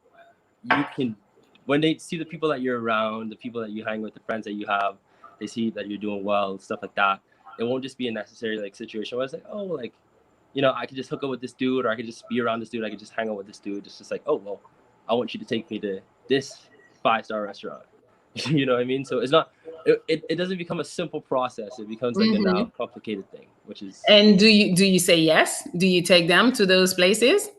when they see the people that you're around, the people that you hang with, the friends that you have, they see that you're doing well, stuff like that. It won't just be a necessary like situation where it's like, oh, like, you know, I could just hook up with this dude, or I could just be around this dude, I could just hang out with this dude. It's just like, oh, well, I want you to take me to this 5-star restaurant. You know what I mean? So it's not, it doesn't become a simple process. It becomes like a now complicated thing, which is. And do you say yes? Do you take them to those places?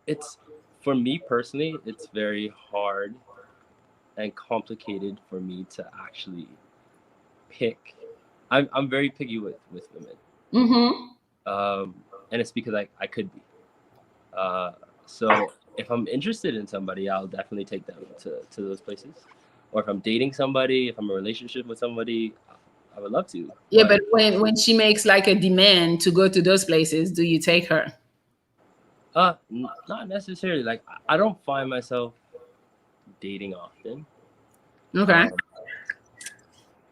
It's, for me personally, it's very hard and complicated for me to actually pick. I'm very picky with women. And it's because I could be. So if I'm interested in somebody, I'll definitely take them to those places. Or if I'm dating somebody, if I'm in a relationship with somebody, I would love to. Yeah, but when she makes like a demand to go to those places, do you take her? Not necessarily. Like, I don't find myself dating often. Okay.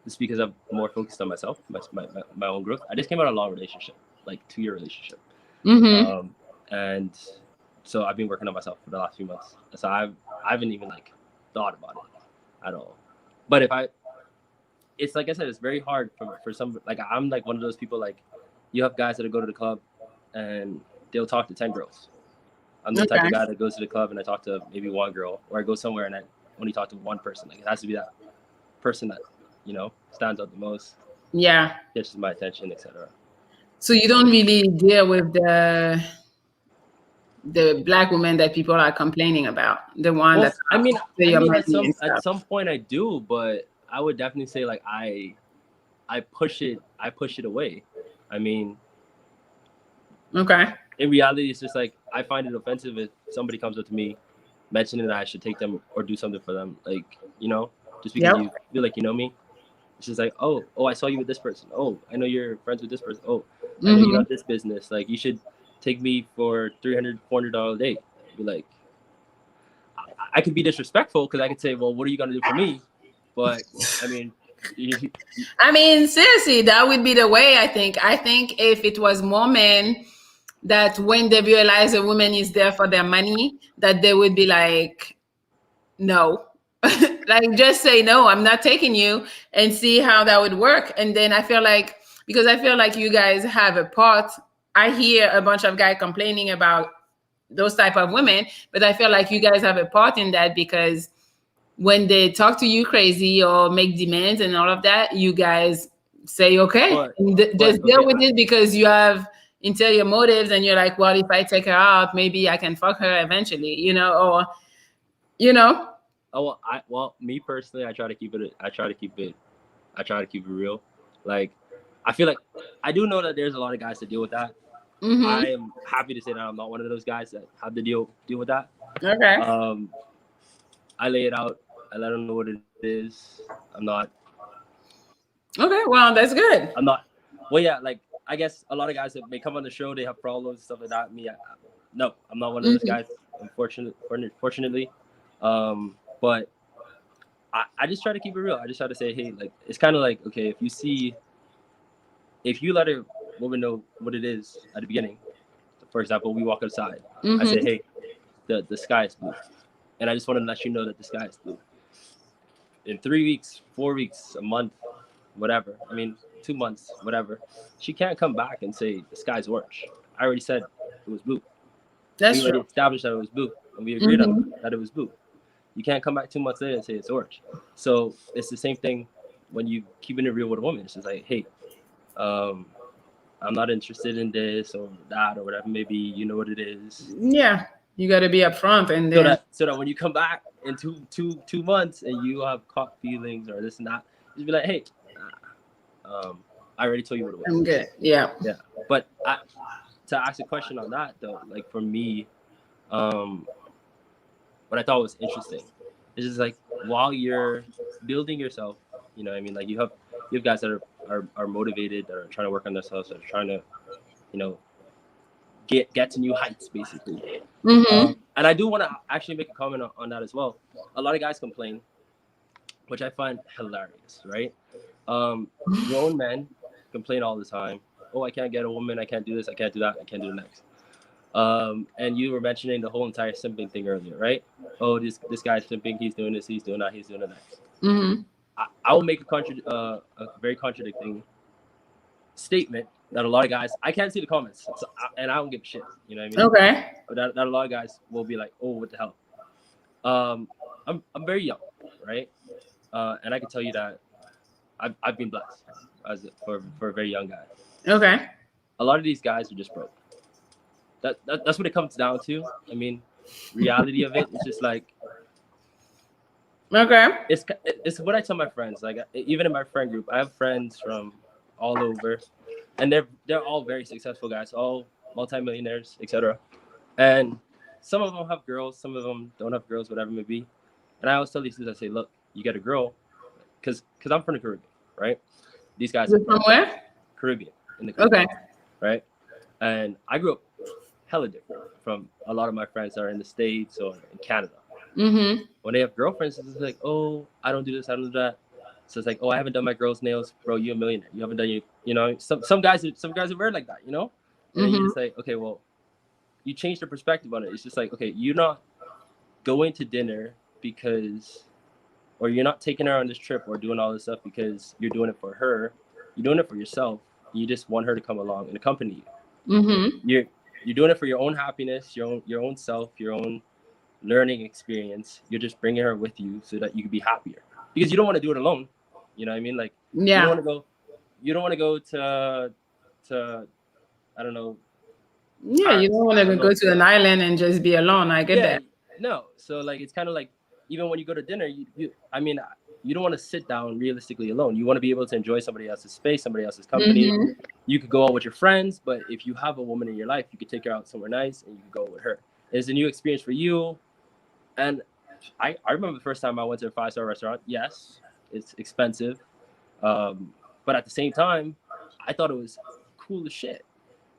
Just because I'm more focused on myself, my own growth. I just came out of a long relationship, like 2-year relationship. And so I've been working on myself for the last few months. So I haven't even like thought about it at all. But it's like I said, it's very hard for some, like I'm like one of those people, like you have guys that go to the club and they'll talk to 10 girls. I'm the type of guy that goes to the club and I talk to maybe one girl, or I go somewhere and I only talk to one person. Like it has to be that person that, you know, stands out the most. Yeah. Catches my attention, etc. So you don't really deal with the black women that people are complaining about. The one that I mean at some point I do, but I would definitely say like I push it away. I mean, okay. In reality, it's just like I find it offensive if somebody comes up to me mentioning that I should take them or do something for them. Like, you know, just because you feel like you know me. It's just like, oh, I saw you with this person. Oh, I know you're friends with this person. Oh, I know you got this business. Like, you should take me for $300, $400 a day. Be like, I could be disrespectful because I could say, well, what are you gonna do for me? But I mean, seriously, that would be the way. I think if it was more men that when they realize a woman is there for their money, that they would be like, no. Like just say no, I'm not taking you, and see how that would work. And then I feel like you guys have a part. I hear a bunch of guys complaining about those type of women, but I feel like you guys have a part in that, because when they talk to you crazy or make demands and all of that, you guys say okay, But- and but, just deal okay. with it, because you have interior motives, and you're like, well, if I take her out, maybe I can fuck her eventually, or Oh, well, me personally, I try to keep it real. Like, I feel like I do know that there's a lot of guys that deal with that. Mhm. I am happy to say that I'm not one of those guys that have to deal with that. Okay. I lay it out. I let them know what it is. Okay, well, that's good. Well, yeah, like, I guess a lot of guys that may come on the show, they have problems and stuff like that. Me, no, I'm not one of those guys, unfortunately. But I just try to keep it real. I just try to say, hey, like, it's kind of like, okay, if you let a woman know what it is at the beginning, for example, we walk outside, I say, hey, the sky is blue, and I just want to let you know that the sky is blue. In 3 weeks, 4 weeks, a month, whatever, 2 months, whatever, she can't come back and say the sky's orange. I already said it was blue. That's We already true. established that it was blue, and we agreed on that it was blue. You can't come back 2 months later and say it's orange. So it's the same thing when you keeping it real with a woman. It's just like, hey, I'm not interested in this or that or whatever. Maybe you know what it is. Yeah, you got to be upfront, and then So that when you come back in two months and you have caught feelings or this and that, just be like, hey, I already told you what it was. I'm good. Yeah. Yeah. But to ask a question on that though, like for me, what I thought was interesting is just like while you're building yourself, you know what I mean? Like you have guys that are motivated, that are trying to work on themselves, that are trying to, get to new heights basically. And I do want to actually make a comment on that as well. A lot of guys complain, which I find hilarious, right? Grown men complain all the time. Oh, I can't get a woman. I can't do this. I can't do that. I can't do the next. And you were mentioning the whole entire simping thing earlier, right? Oh, this guy's simping. He's doing this. He's doing that. He's doing the next. I will make a very contradicting statement that a lot of guys, I can't see the comments, and I don't give a shit. You know what I mean? Okay. But that a lot of guys will be like, oh, what the hell? I'm very young, right? And I can tell you that I've been blessed for a very young guy. Okay. A lot of these guys are just broke. That's what it comes down to. Reality of it, it's just like, okay, it's what I tell my friends. Like even in my friend group, I have friends from all over, and they're all very successful guys, all multimillionaires, etc. And some of them have girls, some of them don't have girls, whatever it may be. And I always tell these dudes, I say, look, you get a girl, because I'm from the Caribbean, right? These guys you're from where? Caribbean, in the Caribbean, Okay. right? And I grew up hella different from a lot of my friends that are in the States or in Canada. When they have girlfriends, it's like, oh, I don't do this, I don't do that. So it's like, oh, I haven't done my girl's nails, bro. You're a millionaire. You haven't done some guys are weird like that, And then you just say, okay, well, you change the perspective on it. It's just like, okay, you're not going to dinner or you're not taking her on this trip or doing all this stuff because you're doing it for her. You're doing it for yourself. You just want her to come along and accompany you. You're doing it for your own happiness, your own self, your own learning experience. You're just bringing her with you so that you can be happier, because you don't want to do it alone. You know what I mean? Like, yeah, you don't want to go to I don't know. Yeah, Paris. you don't want to go to an island and just be alone. I get that. No. So like, it's kind of like, even when you go to dinner, you don't want to sit down realistically alone. You want to be able to enjoy somebody else's space, somebody else's company. You could go out with your friends, but if you have a woman in your life, you could take her out somewhere nice and you could go with her. It's a new experience for you. And I remember the first time I went to a 5-star restaurant. Yes, it's expensive. But at the same time, I thought it was cool as shit.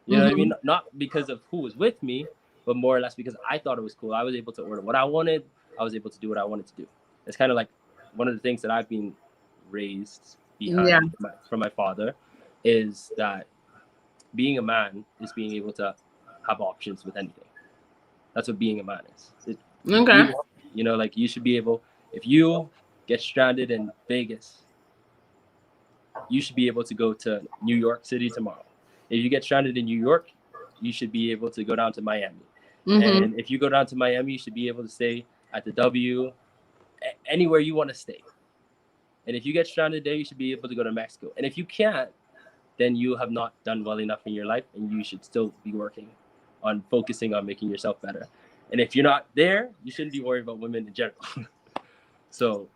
You know what I mean? Not because of who was with me, but more or less because I thought it was cool. I was able to order what I wanted. I was able to do what I wanted to do. It's kind of like one of the things that I've been raised behind from my father, is that being a man is being able to have options with anything. That's what being a man is. Okay. Like, you should be able, if you get stranded in Vegas, you should be able to go to New York City tomorrow. If you get stranded in New York, you should be able to go down to Miami. And if you go down to Miami, you should be able to stay at the W, anywhere you want to stay. And if you get stranded there, you should be able to go to Mexico. And if you can't, then you have not done well enough in your life, and you should still be working on focusing on making yourself better. And if you're not there, you shouldn't be worried about women in general. So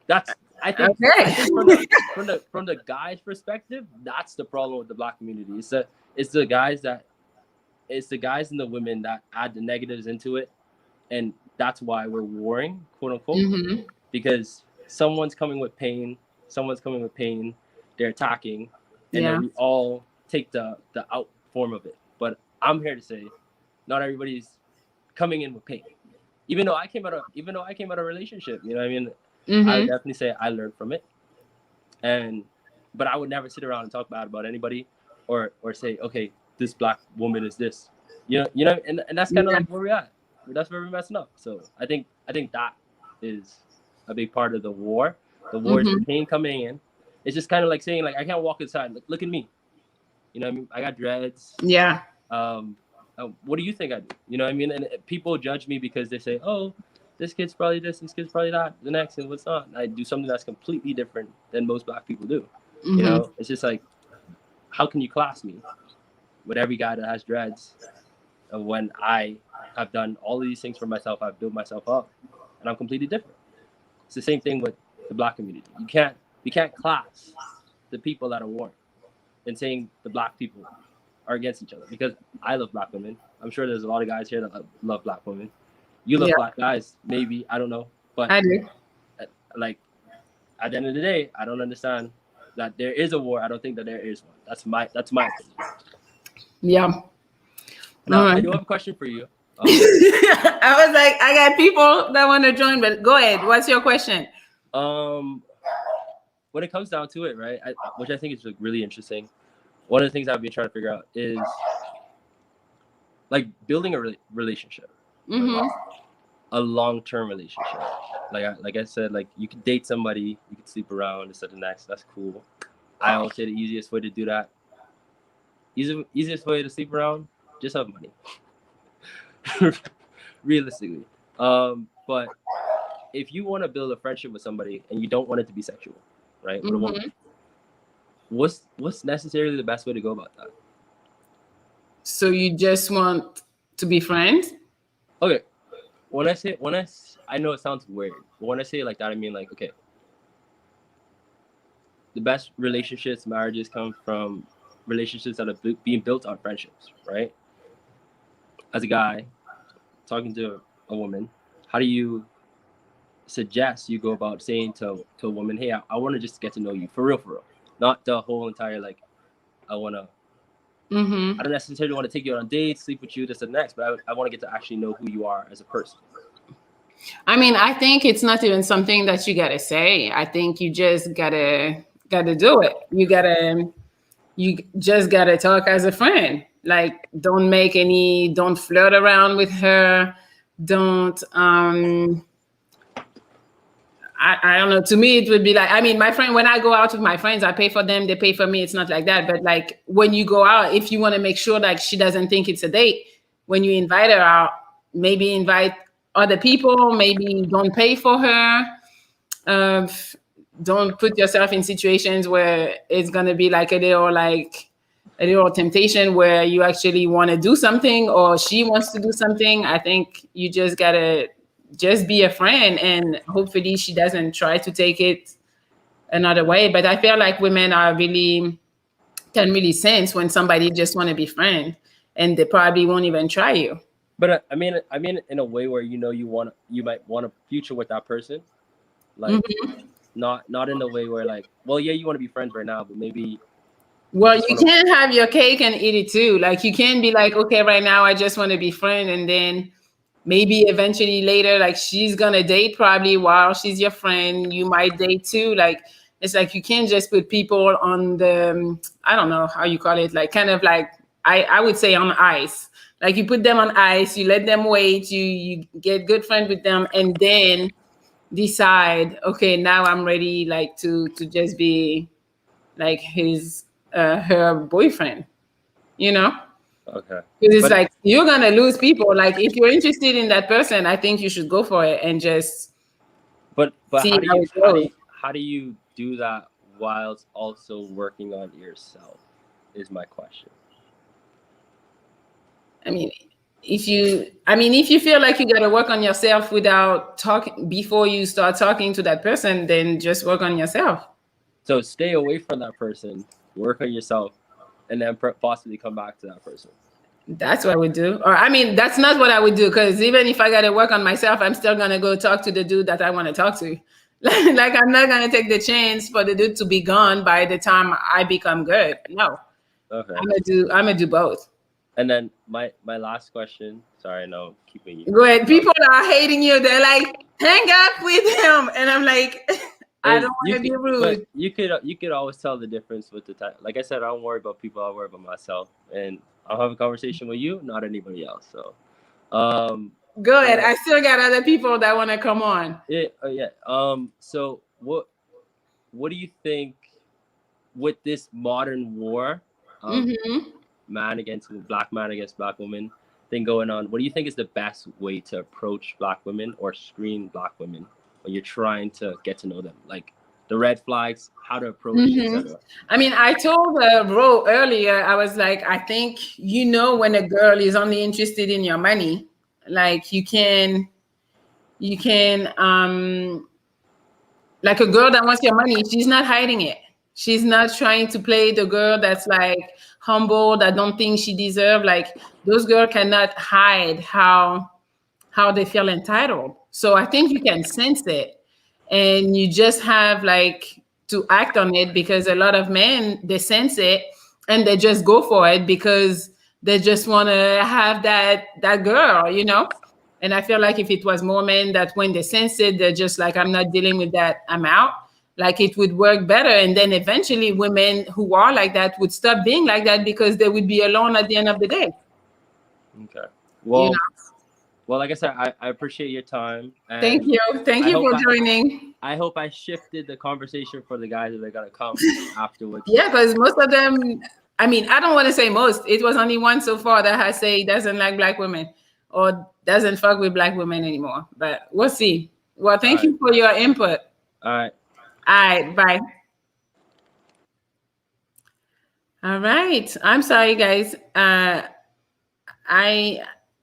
that's, I think, Okay. I think from the guy's perspective, that's the problem with the Black community. It's the guys and the women that add the negatives into it, and that's why we're warring, quote unquote, because someone's coming with pain, they're attacking, and then we all take the out form of it. But I'm here to say, not everybody's coming in with pain. Even though I came out of a relationship, you know what I mean? I would definitely say I learned from it. But I would never sit around and talk bad about anybody or say, okay, this Black woman is this. You know, and that's kind of like where we're at. That's where we're messing up. So I think that is a big part of the war. The war is the pain coming in. It's just kind of like saying, like, I can't walk inside. Look at me. You know what I mean? I got dreads. Yeah. What do you think I do? You know what I mean? And people judge me because they say, oh, this kid's probably this kid's probably that, the next, and what's not. And I do something that's completely different than most Black people do. You know, it's just like, how can you class me with every guy that has dreads when I have done all of these things for myself? I've built myself up, and I'm completely different. It's the same thing with the Black community. We can't class the people that are warring and saying the Black people are against each other, because I love Black women. I'm sure there's a lot of guys here that love Black women. You love Black guys, maybe, I don't know, but I do. Like, at the end of the day, I don't understand that there is a war. I don't think that there is one. That's my opinion. Yeah. Now, I do have a question for you. I was like, I got people that want to join, but go ahead. What's your question? When it comes down to it, right, which I think is really interesting, one of the things I've been trying to figure out is like building a relationship, a long-term relationship. Like I said, like, you can date somebody, you can sleep around, this and the next. That's cool. I always say the easiest way to do that, easiest way to sleep around, just have money. Realistically, but if you want to build a friendship with somebody and you don't want it to be sexual, right, with a woman, what's necessarily the best way to go about that? So you just want to be friends? Okay, I know it sounds weird, but when I say it like that, I mean, like, okay, the best relationships, marriages, come from relationships that are being built on friendships, right? As a guy talking to a woman, how do you suggest you go about saying to a woman, hey, I want to just get to know you for real, not the whole entire, like, I don't necessarily want to take you on dates, sleep with you, this and next, but I want to get to actually know who you are as a person. I mean, I think it's not even something that you gotta say. I think you just gotta do it. You just gotta talk as a friend. Like, don't flirt around with her. Don't, I don't know. To me, it would be like, I mean, my friend, when I go out with my friends, I pay for them, they pay for me. It's not like that. But like, when you go out, if you want to make sure like she doesn't think it's a date, when you invite her out, maybe invite other people, maybe don't pay for her. Don't put yourself in situations where it's going to be like a little temptation where you actually want to do something or she wants to do something. I think you just got to just be a friend, and hopefully she doesn't try to take it another way. But I feel like women can really sense when somebody just want to be friends, and they probably won't even try you. But I mean, in a way where you might want a future with that person, like not in a way where like, well, yeah, you want to be friends right now, but maybe. Well, you can't have your cake and eat it too. Like, you can't be like, okay, right now I just want to be friends, and then maybe eventually later, like, she's gonna date probably while she's your friend. You might date too. Like, it's like you can't just put people on the, I don't know how you call it, like kind of like I would say on ice. Like, you put them on ice, you let them wait, you get good friends with them, and then decide, okay, now I'm ready, like to just be like her boyfriend, you know? Okay. Because it's like, you're gonna lose people. Like, if you're interested in that person, I think you should go for it and just but see how how do you do that whilst also working on yourself? Is my question. I mean, if you feel like you got to work on yourself without talking before you start talking to that person, then just work on yourself. So stay away from that person, work on yourself, and then possibly come back to that person. That's what I would do. Or that's not what I would do, because even if I got to work on myself, I'm still gonna go talk to the dude that I want to talk to. Like I'm not gonna take the chance for the dude to be gone by the time I become good. No, Okay. I'm gonna do both. And then my last question. Sorry, no, keeping you. Go ahead. People are hating you. They're like, hang up with him, and I'm like, I don't want to be rude. But you could always tell the difference with the time. Like I said, I don't worry about people. I worry about myself, and I'll have a conversation with you, not anybody else. So, go ahead. I still got other people that want to come on. Yeah. So what do you think with this modern war, black man against black woman thing going on? What do you think is the best way to approach black women or screen black women when you're trying to get to know them? Like the red flags, how to approach, etc. I mean, I told Ro earlier, I was like, I think when a girl is only interested in your money, like you can like a girl that wants your money, she's not hiding it. She's not trying to play the girl that's like humble, that don't think she deserves. Like those girls cannot hide how they feel entitled. So I think you can sense it, and you just have like to act on it, because a lot of men, they sense it and they just go for it because they just want to have that girl, And I feel like if it was more men that when they sense it, they're just like, I'm not dealing with that, I'm out. Like it would work better. And then eventually women who are like that would stop being like that, because they would be alone at the end of the day. Okay. Well, well, like I said, I appreciate your time. And Thank you. Thank you for joining. I hope I shifted the conversation for the guys that are going to come afterwards. Yeah, because most of them, I don't want to say most. It was only one so far that has said doesn't like black women or doesn't fuck with black women anymore. But we'll see. Well, thank you for your input. All right. All right. Bye. All right. I'm sorry, guys.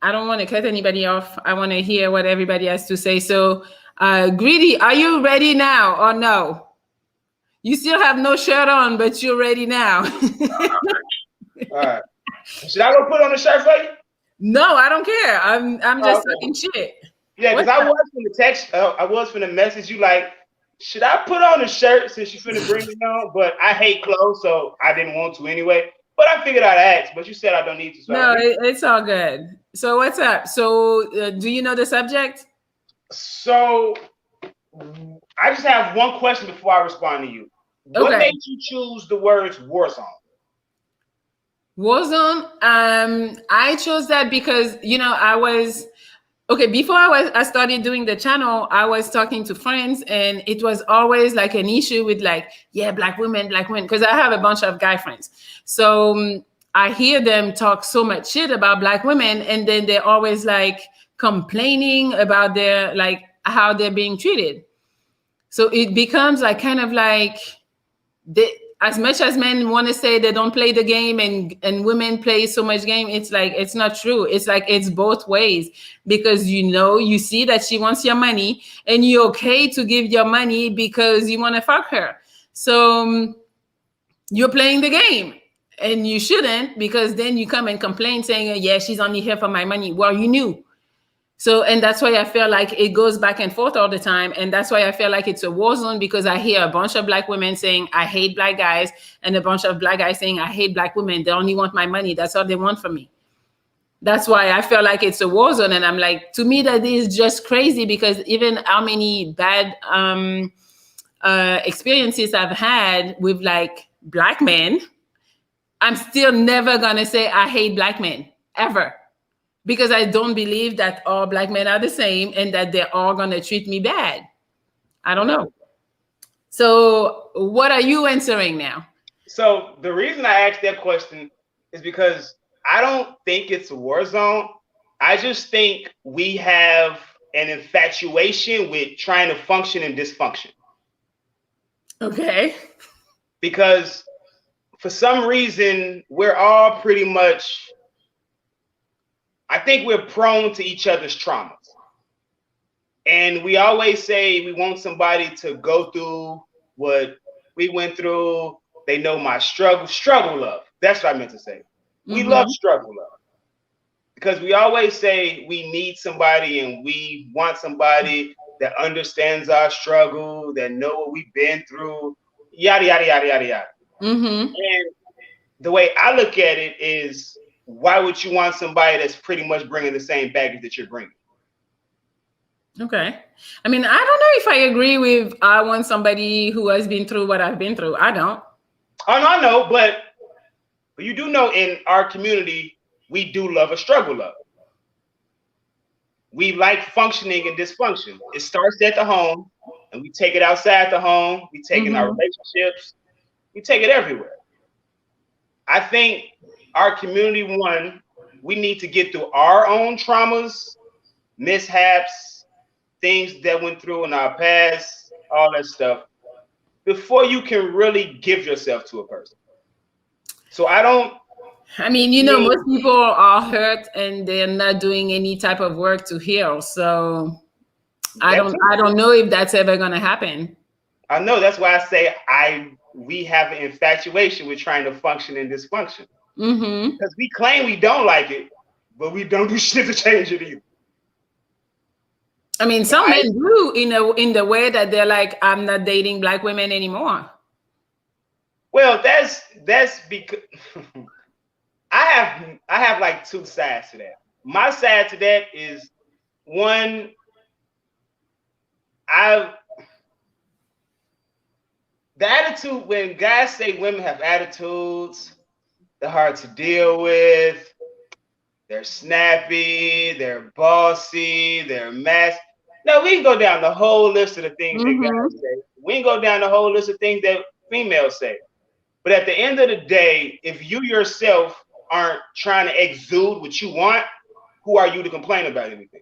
I don't want to cut anybody off. I want to hear what everybody has to say. So, Greedy, are you ready now or no? You still have no shirt on, but you're ready now. All right. Should I go put on the shirt for you? No, I don't care. I'm just talking shit. Yeah, because I was from the text. I was from the message. You like, should I put on a shirt since you're finna bring me on? But I hate clothes, so I didn't want to anyway. But I figured I'd ask. But you said I don't need to. So no, it's all good. So what's up? So do you know the subject? So I just have one question before I respond to you. What made you choose the words war zone? War zone. I chose that because I was. Okay, before I started doing the channel, I was talking to friends, and it was always like an issue with like, black women, because I have a bunch of guy friends. So I hear them talk so much shit about black women, and then they're always like complaining about their like how they're being treated. So it becomes like kind of like as much as men want to say they don't play the game and women play so much game, it's like, it's not true. It's like, it's both ways, because you see that she wants your money and you're okay to give your money because you want to fuck her. So you're playing the game, and you shouldn't, because then you come and complain saying, yeah, she's only here for my money. Well, you knew. So, and that's why I feel like it goes back and forth all the time. And that's why I feel like it's a war zone, because I hear a bunch of black women saying, I hate black guys, and a bunch of black guys saying, I hate black women. They only want my money. That's all they want from me. That's why I feel like it's a war zone. And I'm like, to me, that is just crazy, because even how many bad experiences I've had with like black men, I'm still never going to say I hate black men, ever. Because I don't believe that all black men are the same and that they're all going to treat me bad. I don't know. So what are you answering now? So the reason I asked that question is because I don't think it's a war zone. I just think we have an infatuation with trying to function in dysfunction. Okay. Because for some reason, we're all pretty much, I think we're prone to each other's traumas. And we always say we want somebody to go through what we went through. They know my struggle love. That's what I meant to say. We love struggle love. Because we always say we need somebody and we want somebody that understands our struggle, that know what we've been through, yada, yada, yada, yada, yada. And the way I look at it is, why would you want somebody that's pretty much bringing the same baggage that you're bringing? Okay. I mean, I don't know if I agree with I want somebody who has been through what I've been through. I don't. Oh, no, I know, but you do know in our community, we do love a struggle love. We like functioning and dysfunction. It starts at the home, and we take it outside the home. We take it in our relationships. We take it everywhere. I think our community, we need to get through our own traumas, mishaps, things that went through in our past, all that stuff, before you can really give yourself to a person. So I mean, most people are hurt and they're not doing any type of work to heal. So I don't know if that's ever gonna happen. I know, that's why I say we have an infatuation with trying to function in dysfunction. Because we claim we don't like it, but we don't do shit to change it either. I mean, some men do in the way that they're like, I'm not dating Black women anymore. Well, that's because I have like two sides to that. My side to that is, one, the attitude, when guys say women have attitudes, they're hard to deal with, they're snappy, they're bossy, they're messy. No, we can go down the whole list of the things that guys say. We can go down the whole list of things that females say. But at the end of the day, if you yourself aren't trying to exude what you want, who are you to complain about anything?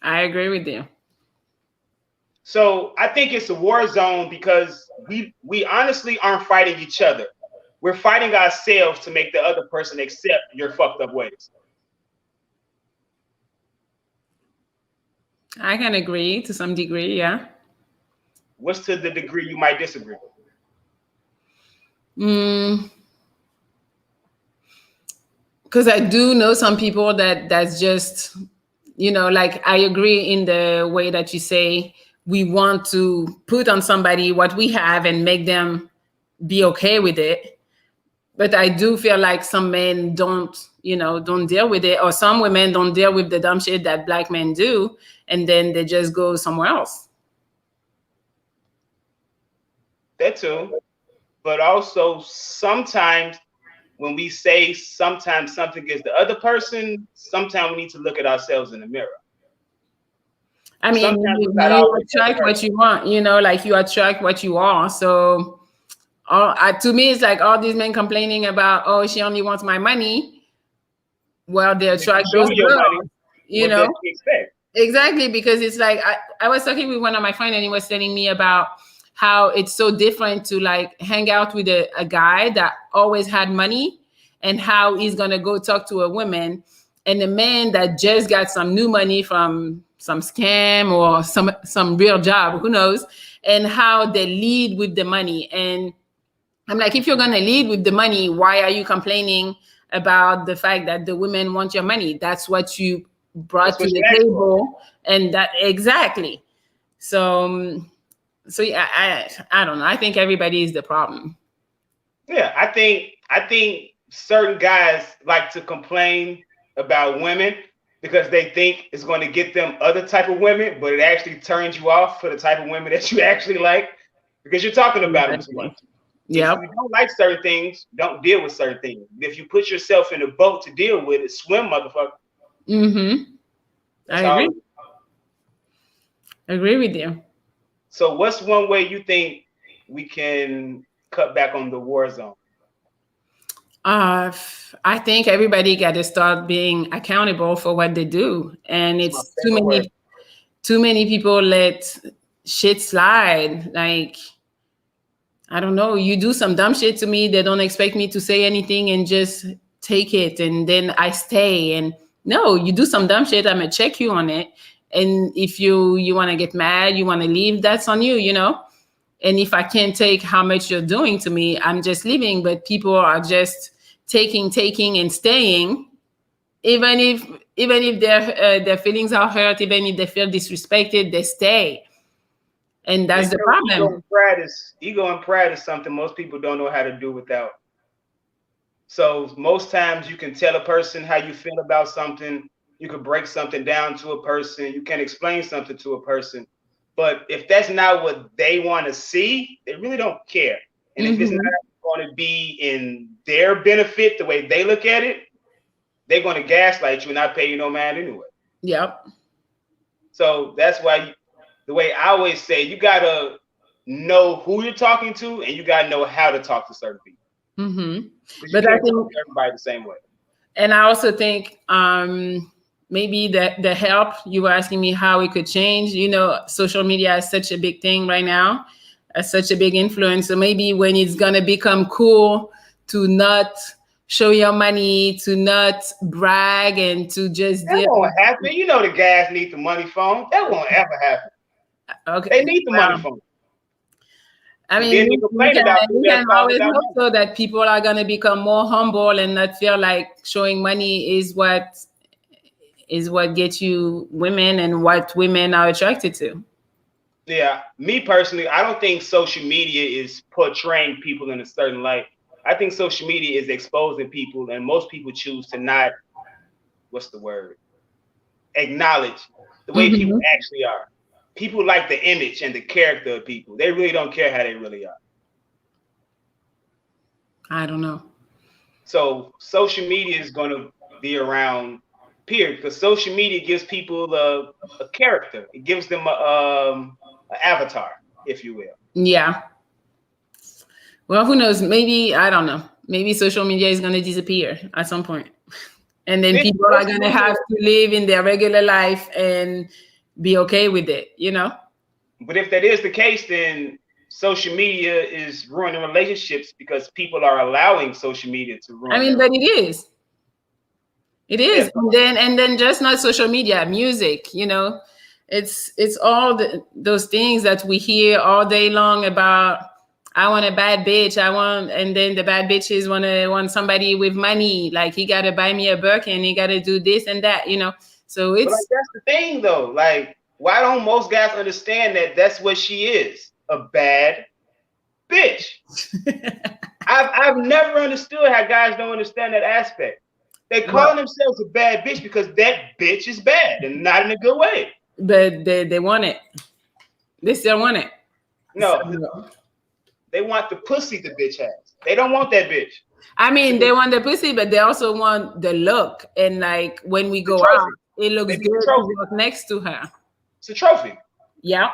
I agree with you. So I think it's a war zone because we honestly aren't fighting each other. We're fighting ourselves to make the other person accept your fucked up ways. I can agree to some degree, yeah. What's to the degree you might disagree? Because I do know some people that's just, like, I agree in the way that you say we want to put on somebody what we have and make them be okay with it. But I do feel like some men don't deal with it, or some women don't deal with the dumb shit that Black men do, and then they just go somewhere else. That too. But also sometimes when we say sometimes something is the other person, sometimes we need to look at ourselves in the mirror. I mean, you attract what you want, like you attract what you are. So to me, it's like all these men complaining about, oh, she only wants my money. Well, they attract those girls, Exactly, because it's like I was talking with one of my friends and he was telling me about how it's so different to like hang out with a guy that always had money and how he's going to go talk to a woman and a man that just got some new money from some scam or some real job, who knows, and how they lead with the money. And I'm like, if you're going to lead with the money, why are you complaining about the fact that the women want your money? That's what you brought to the table. And that exactly. So yeah, I don't know. I think everybody is the problem. Yeah, I think certain guys like to complain about women because they think it's going to get them other type of women, but it actually turns you off for the type of women that you actually like because you're talking about them too much. Yeah. If you don't like certain things, don't deal with certain things. If you put yourself in a boat to deal with it, swim, motherfucker. I agree with you. So what's one way you think we can cut back on the war zone? I think everybody got to start being accountable for what they do. And it's too many people let shit slide. Like, I don't know, you do some dumb shit to me, they don't expect me to say anything and just take it, and then I stay. And no, you do some dumb shit, I'm gonna check you on it. And if you want to get mad, you want to leave, that's on you, you know. And if I can't take how much you're doing to me, I'm just leaving. But people are just taking and staying, even if their feelings are hurt, even if they feel disrespected, they stay. And that's the problem. Ego and pride is something most people don't know how to do without. So most times you can tell a person how you feel about something. You could break something down to a person. You can explain something to a person. But if that's not what they want to see, they really don't care. And if it's not going to be in their benefit, the way they look at it, they're going to gaslight you and not pay you no mind anyway. Yep. So that's why the way I always say, you got to know who you're talking to, and you got to know how to talk to certain people. But I think everybody the same way. And I also think maybe the help, you were asking me how it could change. You know, social media is such a big thing right now, such a big influence. So maybe when it's going to become cool to not show your money, to not brag, and to just... That won't happen. You know the guys need the money phone. That won't ever happen. Okay. They need the money phone. I mean, you can always hope so that people are going to become more humble and not feel like showing money is what gets you women and what women are attracted to. Yeah, me personally, I don't think social media is portraying people in a certain light. I think social media is exposing people, and most people choose to not, acknowledge the way people actually are. People like the image and the character of people. They really don't care how they really are. I don't know. So social media is going to be around, period, because social media gives people a character. It gives them an avatar, if you will. Yeah. Well, who knows? Maybe, I don't know. Maybe social media is going to disappear at some point. And then people are going to have to live in their regular life and be okay with it, you know? But if that is the case, then social media is ruining relationships because people are allowing social media to ruin. I mean, but it is. It is. Yeah. And then just not social media, music, you know? It's all those things that we hear all day long about. I want a bad bitch. And then the bad bitches want somebody with money. Like, he got to buy me a Birkin. He got to do this and that, you know? So it's... But like, that's the thing, though. Like, why don't most guys understand that that's what she is? A bad bitch. I've never understood how guys don't understand that aspect. They call themselves a bad bitch because that bitch is bad and not in a good way. But they want it. They still want it. No. They want the pussy the bitch has. They don't want that bitch. I mean, they want the pussy, but they also want the look. And like, when we go out, it looks good to walk next to her. It's a trophy. Yeah.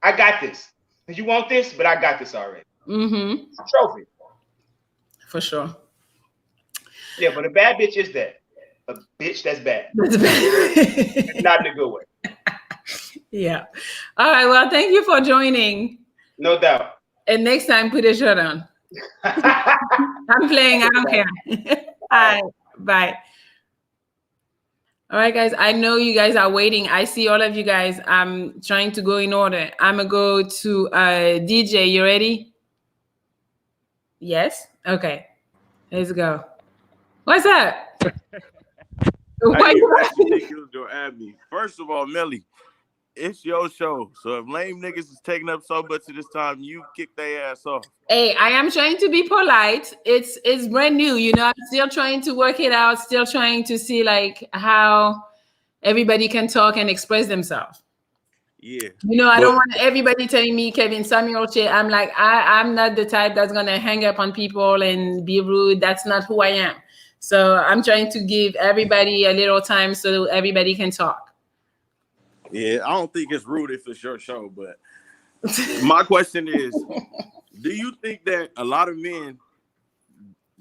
I got this. You want this, but I got this already. It's a trophy. For sure. Yeah, but a bad bitch is that. A bitch that's bad. That's bad. Not in a good way. Yeah. All right. Well, thank you for joining. No doubt. And next time, put a shirt on. I'm playing. I don't care. All right. Bye. All right, guys. I know you guys are waiting. I see all of you guys. I'm trying to go in order. I'm going to go to DJ. You ready? Yes? Okay. Let's go. What's up? Why you ridiculous to add me? First of all, Melli, it's your show. So if lame niggas is taking up so much of this time, you kick their ass off. Hey, I am trying to be polite. It's brand new, you know. I'm still trying to work it out, still trying to see like how everybody can talk and express themselves. Yeah. You know, I don't want everybody telling me Kevin Samuel shit. I'm like, I'm not the type that's gonna hang up on people and be rude. That's not who I am. So I'm trying to give everybody a little time so everybody can talk. Yeah, I don't think it's rude if it's your show, but my question is, do you think that a lot of men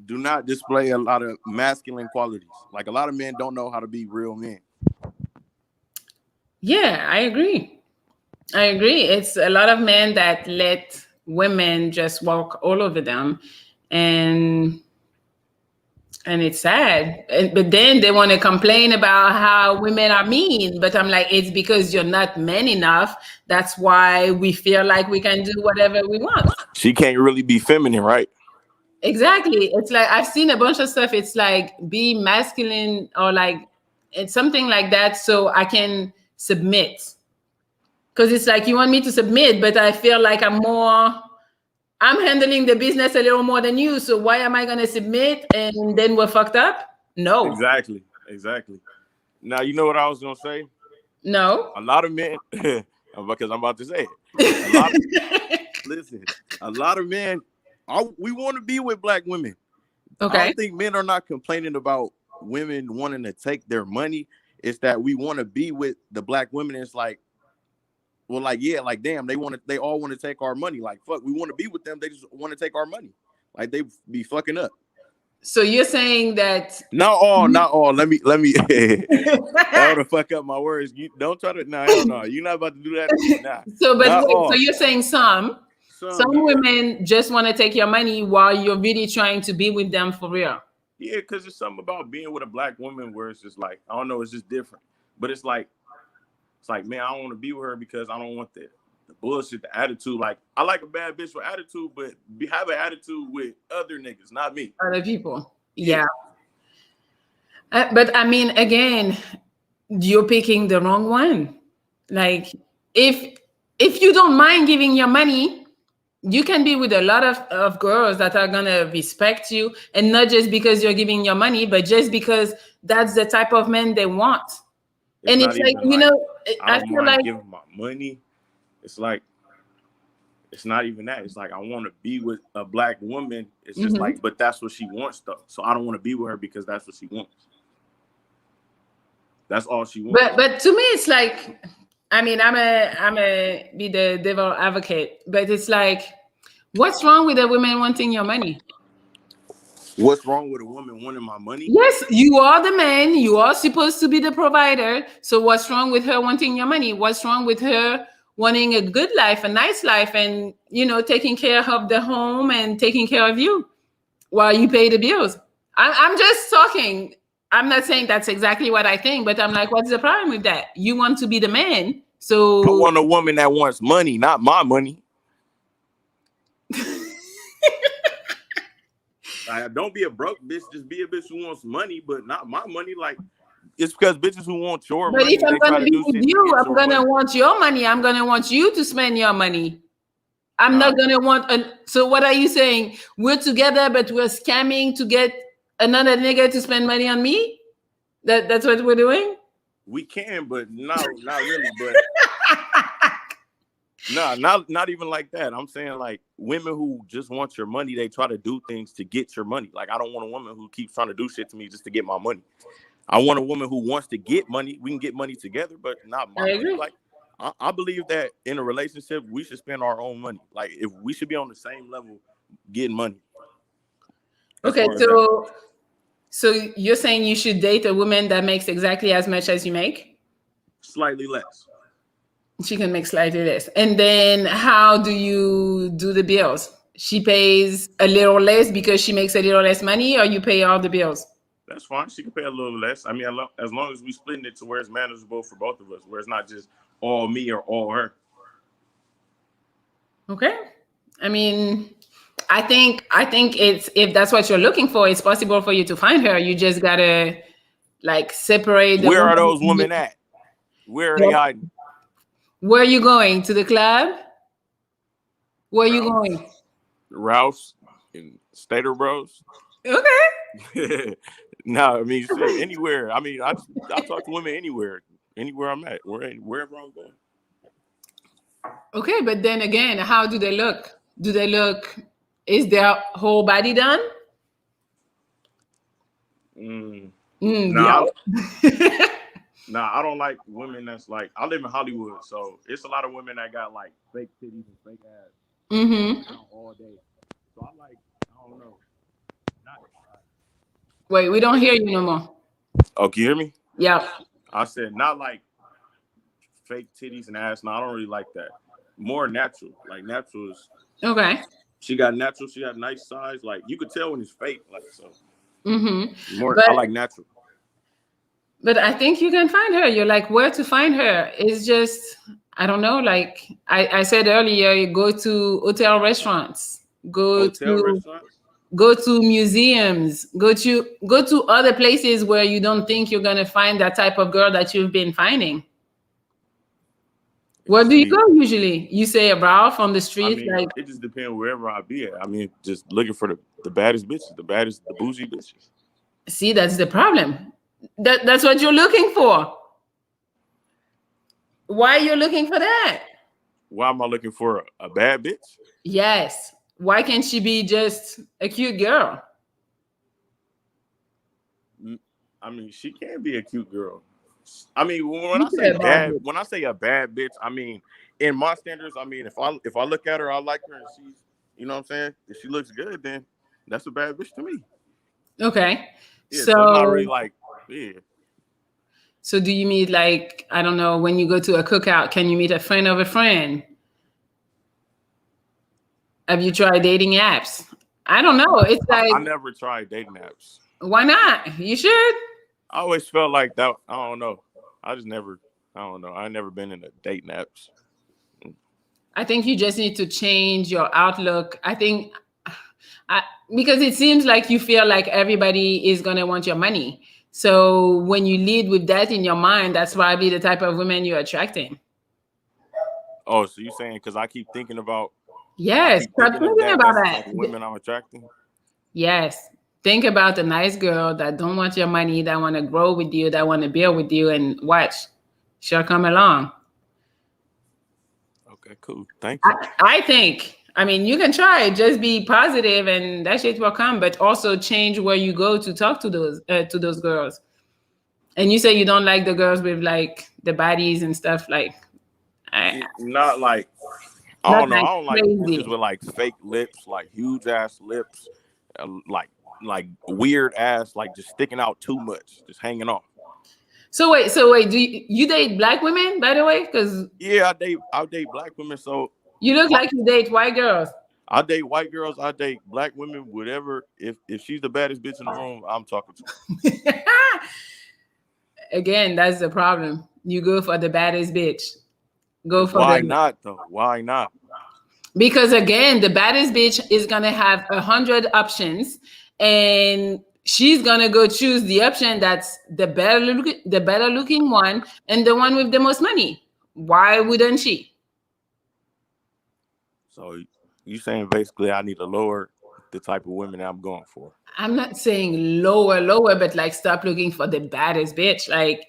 do not display a lot of masculine qualities? Like, a lot of men don't know how to be real men. Yeah, I agree. It's a lot of men that let women just walk all over them, and it's sad. But then they want to complain about how women are mean. But I'm like, it's because you're not men enough. That's why we feel like we can do whatever we want. She can't really be feminine, right? Exactly. It's like I've seen a bunch of stuff. It's like be masculine or like it's something like that so I can submit. Because it's like you want me to submit, but I feel like I'm handling the business a little more than you. So why am I going to submit and then we're fucked up? No. Exactly. Now, you know what I was going to say? No. A lot of men, because I'm about to say it. Listen, a lot of men, we want to be with black women. Okay. I don't think men are not complaining about women wanting to take their money. It's that we want to be with the black women. It's like, well, like, yeah, like, damn, they all want to take our money. Like, fuck, we want to be with them. They just want to take our money. Like, they be fucking up. So you're saying that Not all. Let me that would fuck up my words. You don't try to no, you're not about to do that. Nah. So you're saying some women just want to take your money while you're really trying to be with them for real. Yeah, because there's something about being with a black woman where it's just like, I don't know, it's just different. But it's like, man, I don't want to be with her because I don't want the bullshit, the attitude. Like, I like a bad bitch with attitude, but have an attitude with other niggas, not me. Other people. Yeah. But I mean, again, you're picking the wrong one. Like, if you don't mind giving your money, you can be with a lot of girls that are going to respect you, and not just because you're giving your money, but just because that's the type of men they want. And it's like, you know, I feel like giving my money. It's like, it's not even that. It's like, I want to be with a black woman. It's just like, but that's what she wants though. So I don't want to be with her because that's what she wants. That's all she wants. But to me, it's like, I mean, I'm a be the devil advocate, but it's like, what's wrong with a woman wanting your money? What's wrong with a woman wanting my money? Yes, you are the man. You are supposed to be the provider. So what's wrong with her wanting your money? What's wrong with her wanting a good life, a nice life, and, you know, taking care of the home and taking care of you while you pay the bills? I'm just talking. I'm not saying that's exactly what I think, but I'm like, what's the problem with that? You want to be the man. So I want a woman that wants money, not my money. Don't be a broke bitch. Just be a bitch who wants money, but not my money. Like, it's because bitches who want your money. But if I'm going to be with you, I'm going to want your money. I'm going to want you to spend your money. I'm not going to want. So what are you saying? We're together, but we're scamming to get another nigga to spend money on me? That's what we're doing? We can, but not really. But not even like that. I'm saying, like, women who just want your money, they try to do things to get your money. Like, I don't want a woman who keeps trying to do shit to me just to get my money. I want a woman who wants to get money. We can get money together, but not my money. Like, I believe that in a relationship, we should spend our own money. Like, if we should be on the same level getting money. Okay, so you're saying you should date a woman that makes exactly as much as you make? Slightly less. She can make slightly less. And then how do you do the bills? She pays a little less because she makes a little less money, or you pay all the bills? That's fine. She can pay a little less. I mean, as long as we splitting it to where it's manageable for both of us, where it's not just all me or all her. Okay. I mean, I think it's, if that's what you're looking for, it's possible for you to find her. You just gotta like separate. Where are those women at? Where are they hiding? Where are you going? To the club? Where are you going? Ralph's and Stater Bros. Okay. No, I mean, shit, anywhere. I mean, I talk to women anywhere I'm at, wherever I'm going. Okay, but then again, how do they look? Is their whole body done? Nah, I don't like women that's like, I live in Hollywood, so it's a lot of women that got like fake titties and fake ass all day. So I don't know. Wait, we don't hear you no more. Oh, can you hear me? Yeah. I said not like fake titties and ass. No, I don't really like that. more natural. Like natural is. Okay. She got natural. She got nice size. Like you could tell when it's fake. Like so. More. But I like natural. I think you can find her. You're like, where to find her? It's just, I don't know. Like I said earlier, you go to hotel restaurants, Hotel restaurants. go to museums, go to other places where you don't think you're gonna find that type of girl that you've been finding. Where do you See, go usually? You say Ralph on the I street, mean, like, it just depends wherever I be at. I mean, just looking for the baddest bitches, the bougie bitches. see, that's the problem. That's what you're looking for. Why you're looking for that? Why am I looking for a bad bitch? Yes. Why can't she be just a cute girl? I mean, she can be a cute girl. I mean, when You I say say a bad bad, bitch. when I say a bad bitch, I mean in my standards. I mean, if I look at her, I like her, and she's, you know what I'm saying. If she looks good, then that's a bad bitch to me. Okay. Yeah, so it's not really So like, yeah. so do you meet, like, I don't know, when you go to a cookout, can you meet a friend of a friend? Have you tried dating apps? I don't know. It's like, I never tried dating apps. why not? You should. I always felt like that. I don't know. I just never. I don't know. I never been in a dating apps. I think you just need to change your outlook. I think because it seems like you feel like everybody is going to want your money. So when you lead with that in your mind, that's probably the type of women you're attracting. Oh, so you saying because I keep thinking about? Yes, stop Thinking of thinking that. about That's the that. type of women I'm attracting. Yes. Think about a nice girl that don't want your money, that want to grow with you, that want to build with you, and watch. She'll come along. Okay, cool. Thank you. I think. I mean, you can try it. Just be positive, and that shit will come. But also change where you go to talk to those girls. And you say you don't like the girls with like the bodies and stuff. Like, Not like I not don't know. like I don't like bitches crazy. with like fake lips, like huge ass lips, like weird ass, like just sticking out too much, just hanging off. So wait. Do you date black women, by the way? Because Yeah, I date black women. So you look like you date white girls. I date white girls. I date black women. Whatever. If she's the baddest bitch in the room, I'm talking to her. Again, that's the problem. You go for the baddest bitch. Go for Why the not though? Why not? because again, the baddest bitch is gonna have 100 options, and she's gonna go choose the option that's the better looking one, and the one with the most money. Why wouldn't she? So you saying basically I need to lower the type of women I'm going for? I'm not saying lower, but like stop looking for the baddest bitch. Like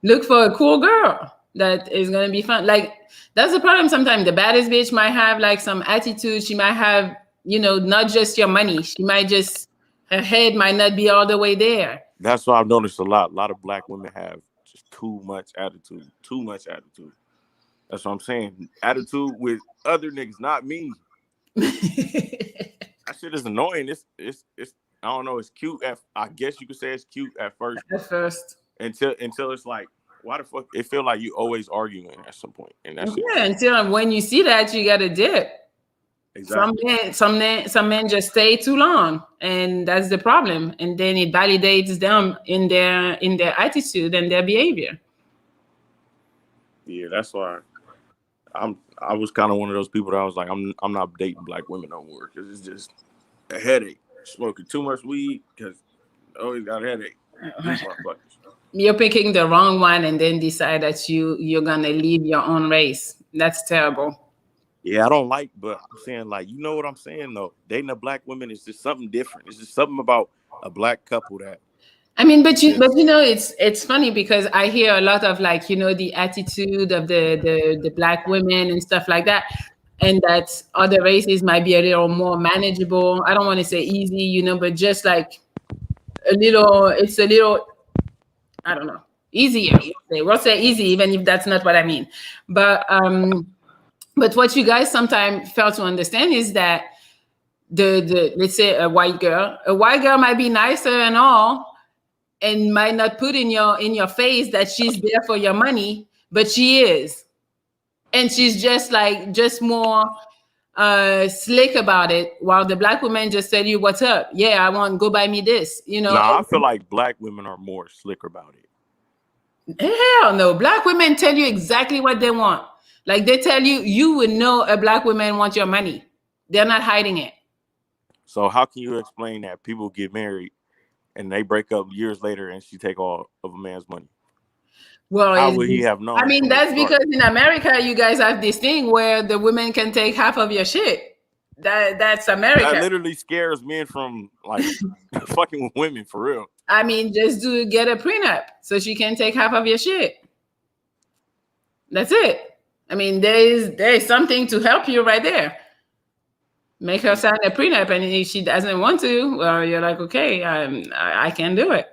look for a cool girl that is gonna be fun. Like that's the problem. Sometimes the baddest bitch might have like some attitude. She might have, not just your money. She might just her head might not be all the way there. That's what I've noticed a lot. A lot of black women have just too much attitude. Too much attitude. That's what I'm saying. Attitude with other niggas, not me. That shit is annoying. It's I don't know. It's cute. I guess you could say it's cute at first. At first. Until it's like, why the fuck? It feel like you always arguing at some point, and that's Yeah, until when you see that you gotta dip. exactly. Some men just stay too long, and that's the problem. And then it validates them in their attitude and their behavior. Yeah, that's why I was kind of one of those people that I was like, I'm not dating black women no more because it's just a headache. Smoking too much weed because always got a headache. These motherfuckers. You're picking the wrong one and then decide that you're gonna leave your own race. That's terrible. Yeah, I don't like, but I'm saying like, you know what I'm saying though. Dating a black woman is just something different. It's just something about a black couple that. I mean, but it's funny because I hear a lot of like, the attitude of the black women and stuff like that, and that other races might be a little more manageable. I don't want to say easy, but just like it's a little, I don't know, easier. We'll say easy, even if that's not what I mean. But what you guys sometimes fail to understand is that the let's say a white girl might be nicer and all, and might not put in your face that she's there for your money, but she is. and she's just like just more slick about it, while the black woman just tell you what's up. Yeah, I want, go buy me this, you know. Nah, I feel like black women are more slicker about it. Hell no, black women tell you exactly what they want. Like they tell you, you would know a black woman wants your money. They're not hiding it. So how can you explain that people get married and they break up years later and she take all of a man's money? Well, how would he have known? I mean, that's because in America you guys have this thing where the women can take half of your shit. That's America. That literally scares men from like fucking with women for real. I mean, just get a prenup so she can take half of your shit. That's it. I mean, there is something to help you right there. Make her sign a prenup, and if she doesn't want to, well, you're like, okay, I can do it.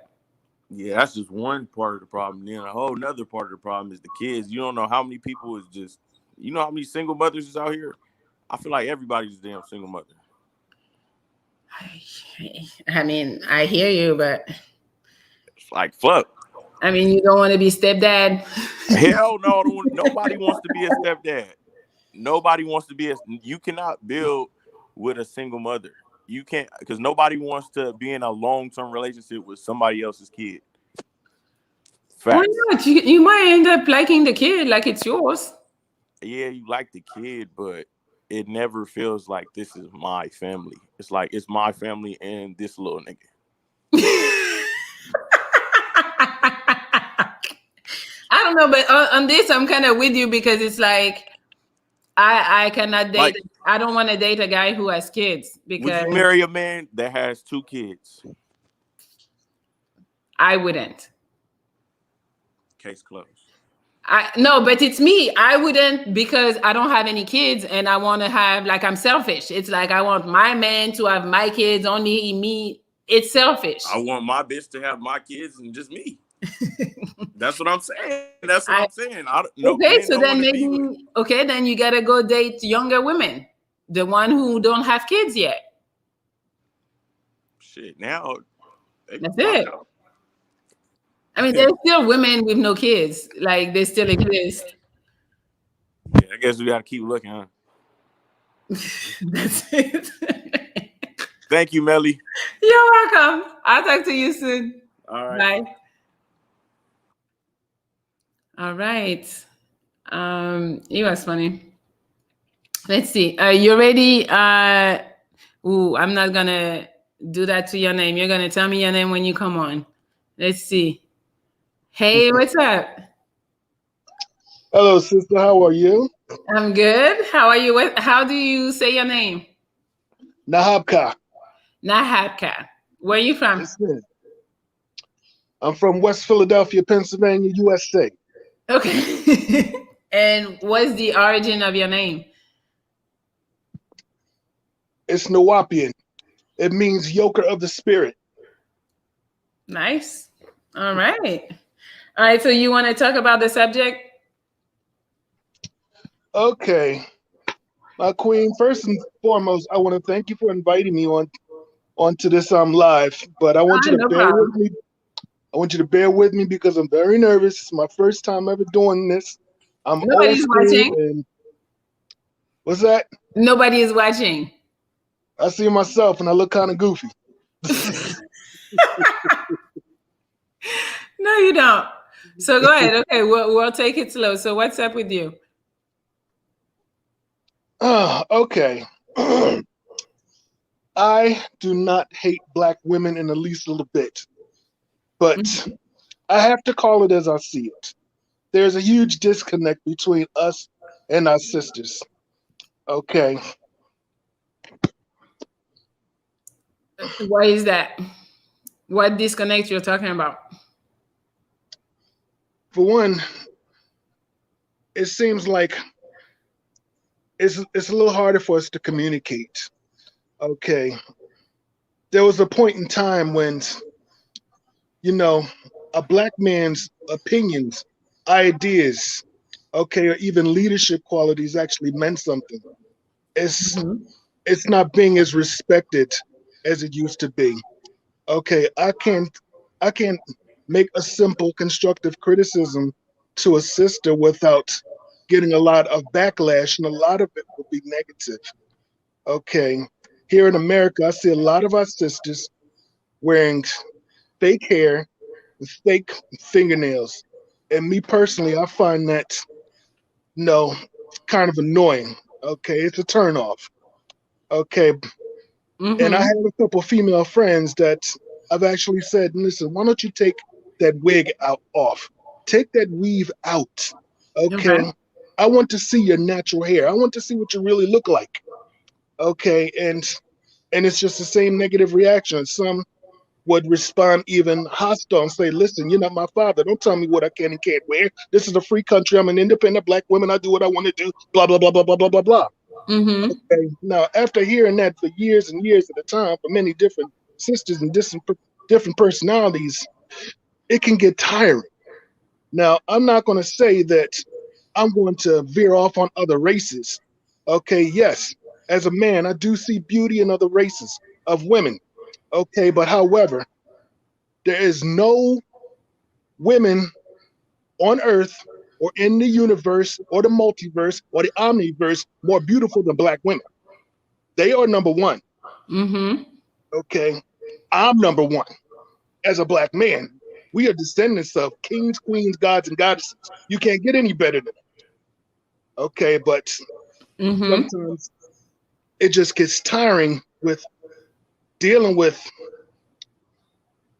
Yeah, that's just one part of the problem. Then a whole nother part of the problem is the kids. You don't know how many people is just, you know how many single mothers is out here? I feel like everybody's a damn single mother. I mean, I hear you, but it's like, fuck. I mean, you don't want to be stepdad? Hell no. Nobody wants to be a stepdad. Nobody wants to be you cannot build with a single mother. You can't, because nobody wants to be in a long-term relationship with somebody else's kid. Facts. Why not? You might end up liking the kid like it's yours. Yeah, you like the kid, but it never feels like this is my family. It's like it's my family and this little nigga. I don't know, but on this, I'm kind of with you because it's like I cannot date. Like, I don't want to date a guy who has kids because. Would you marry a man that has 2 kids? I wouldn't. Case closed. No, but it's me. I wouldn't because I don't have any kids and I want to have, like, I'm selfish. It's like I want my man to have my kids, only me. It's selfish. I want my bitch to have my kids and just me. That's what I'm saying. That's what I'm saying. Okay, so then maybe, okay, then you got to go date younger women. The one who don't have kids yet. Shit, now. That's it. I mean, there's still women with no kids. Like, they still exist. Yeah, I guess we got to keep looking, huh? That's it. Thank you, Melli. You're welcome. I'll talk to you soon. All right. Bye. All right. It was funny. Let's see. You ready? I'm not going to do that to your name. You're going to tell me your name when you come on. Let's see. Hey, what's up? Hello, sister. How are you? I'm good. How are you? How do you say your name? Nahabka. Nahabka. Where are you from? Listen, I'm from West Philadelphia, Pennsylvania, USA. Okay. And what's the origin of your name? It's Nawapian. It means yoker of the spirit. Nice. All right. All right. So you want to talk about the subject? Okay. My queen, first and foremost, I want to thank you for inviting me onto this live. But I want you to bear with me. I want you to bear with me because I'm very nervous. It's my first time ever doing this. Nobody's watching. What's that? Nobody is watching. I see myself and I look kind of goofy. No, you don't. So go ahead. Okay, we'll take it slow. So what's up with you? Okay. I do not hate Black women in the least little bit, but I have to call it as I see it. There's a huge disconnect between us and our sisters. Okay. Why is that? What disconnect you're talking about? For one, it seems like it's a little harder for us to communicate. Okay. There was a point in time when, a Black man's opinions, ideas, okay, or even leadership qualities actually meant something. It's not being as respected as it used to be. Okay, I can't make a simple constructive criticism to a sister without getting a lot of backlash, and a lot of it will be negative. Okay. Here in America, I see a lot of our sisters wearing fake hair and fake fingernails. And me personally, I find that, no, kind of annoying. Okay. It's a turnoff. Okay. And I Mm-hmm. have a couple female friends that I've actually said, listen, why don't you take that wig out off? Take that weave out. Okay. Okay. I want to see your natural hair. I want to see what you really look like. Okay. And it's just the same negative reaction. Some would respond even hostile and say, listen, you're not my father. Don't tell me what I can and can't wear. This is a free country. I'm an independent black woman. I do what I want to do. Blah, blah, blah, blah, blah, blah, blah, blah. Mm-hmm. Okay. Now, after hearing that for years and years at a time from many different sisters and different personalities, it can get tiring. Now, I'm not going to say that I'm going to veer off on other races. Okay, yes, as a man, I do see beauty in other races of women. Okay, but however, there is no women on earth or in the universe or the multiverse or the omniverse more beautiful than black women. They are number one. Mm-hmm. Okay, I'm number one as a black man. We are descendants of kings, queens, gods, and goddesses. You can't get any better than that. Okay, but Mm-hmm. sometimes it just gets tiring with dealing with,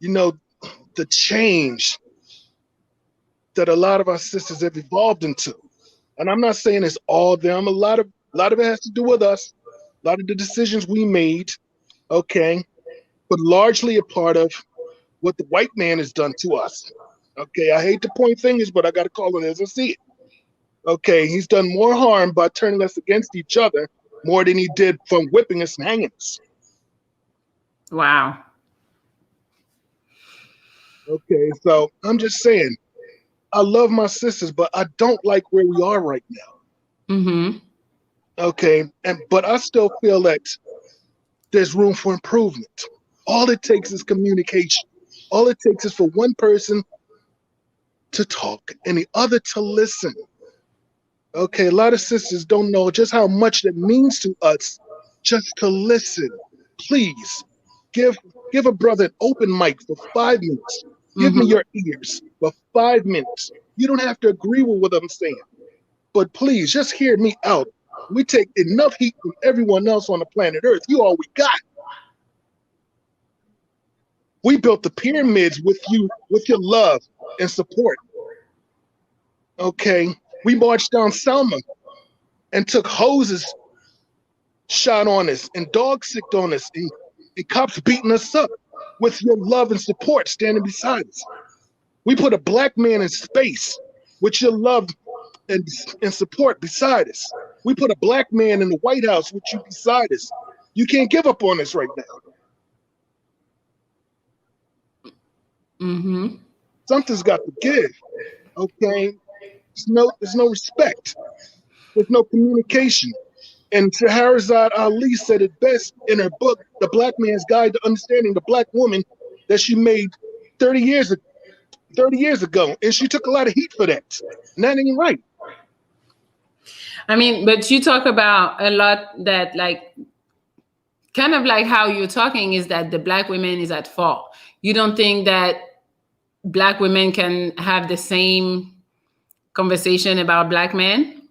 you know, the change that a lot of our sisters have evolved into. And I'm not saying it's all them. A lot of it has to do with us, a lot of the decisions we made, okay, but largely a part of what the white man has done to us. Okay, I hate to point fingers, but I got to call it as I see it. Okay, he's done more harm by turning us against each other more than he did from whipping us and hanging us. Wow. Okay, so I'm just saying, I love my sisters, but I don't like where we are right now. Mm-hmm. Okay, but I still feel that there's room for improvement. All it takes is communication. All it takes is for one person to talk and the other to listen. Okay, a lot of sisters don't know just how much that means to us just to listen. Please give a brother an open mic for 5 minutes. Give me Mm-hmm. your ears for 5 minutes. You don't have to agree with what I'm saying, but please just hear me out. We take enough heat from everyone else on the planet Earth. You all we got. We built the pyramids with you, with your love and support. Okay, we marched down Selma and took hoses shot on us and dogs sicked on us and cops beating us up with your love and support standing beside us. We put a black man in space with your love and support beside us. We put a black man in the White House with you beside us. You can't give up on us right now. Mm-hmm. Something's got to give. Okay, there's no respect. There's no communication. And Shahrazad Ali said it best in her book, The Black Man's Guide to Understanding the Black Woman, that she made 30 years ago. 30 years ago, and she took a lot of heat for that. And that ain't right. I mean, but you talk about a lot that like kind of like how you're talking is that the black women is at fault. You don't think that black women can have the same conversation about black men?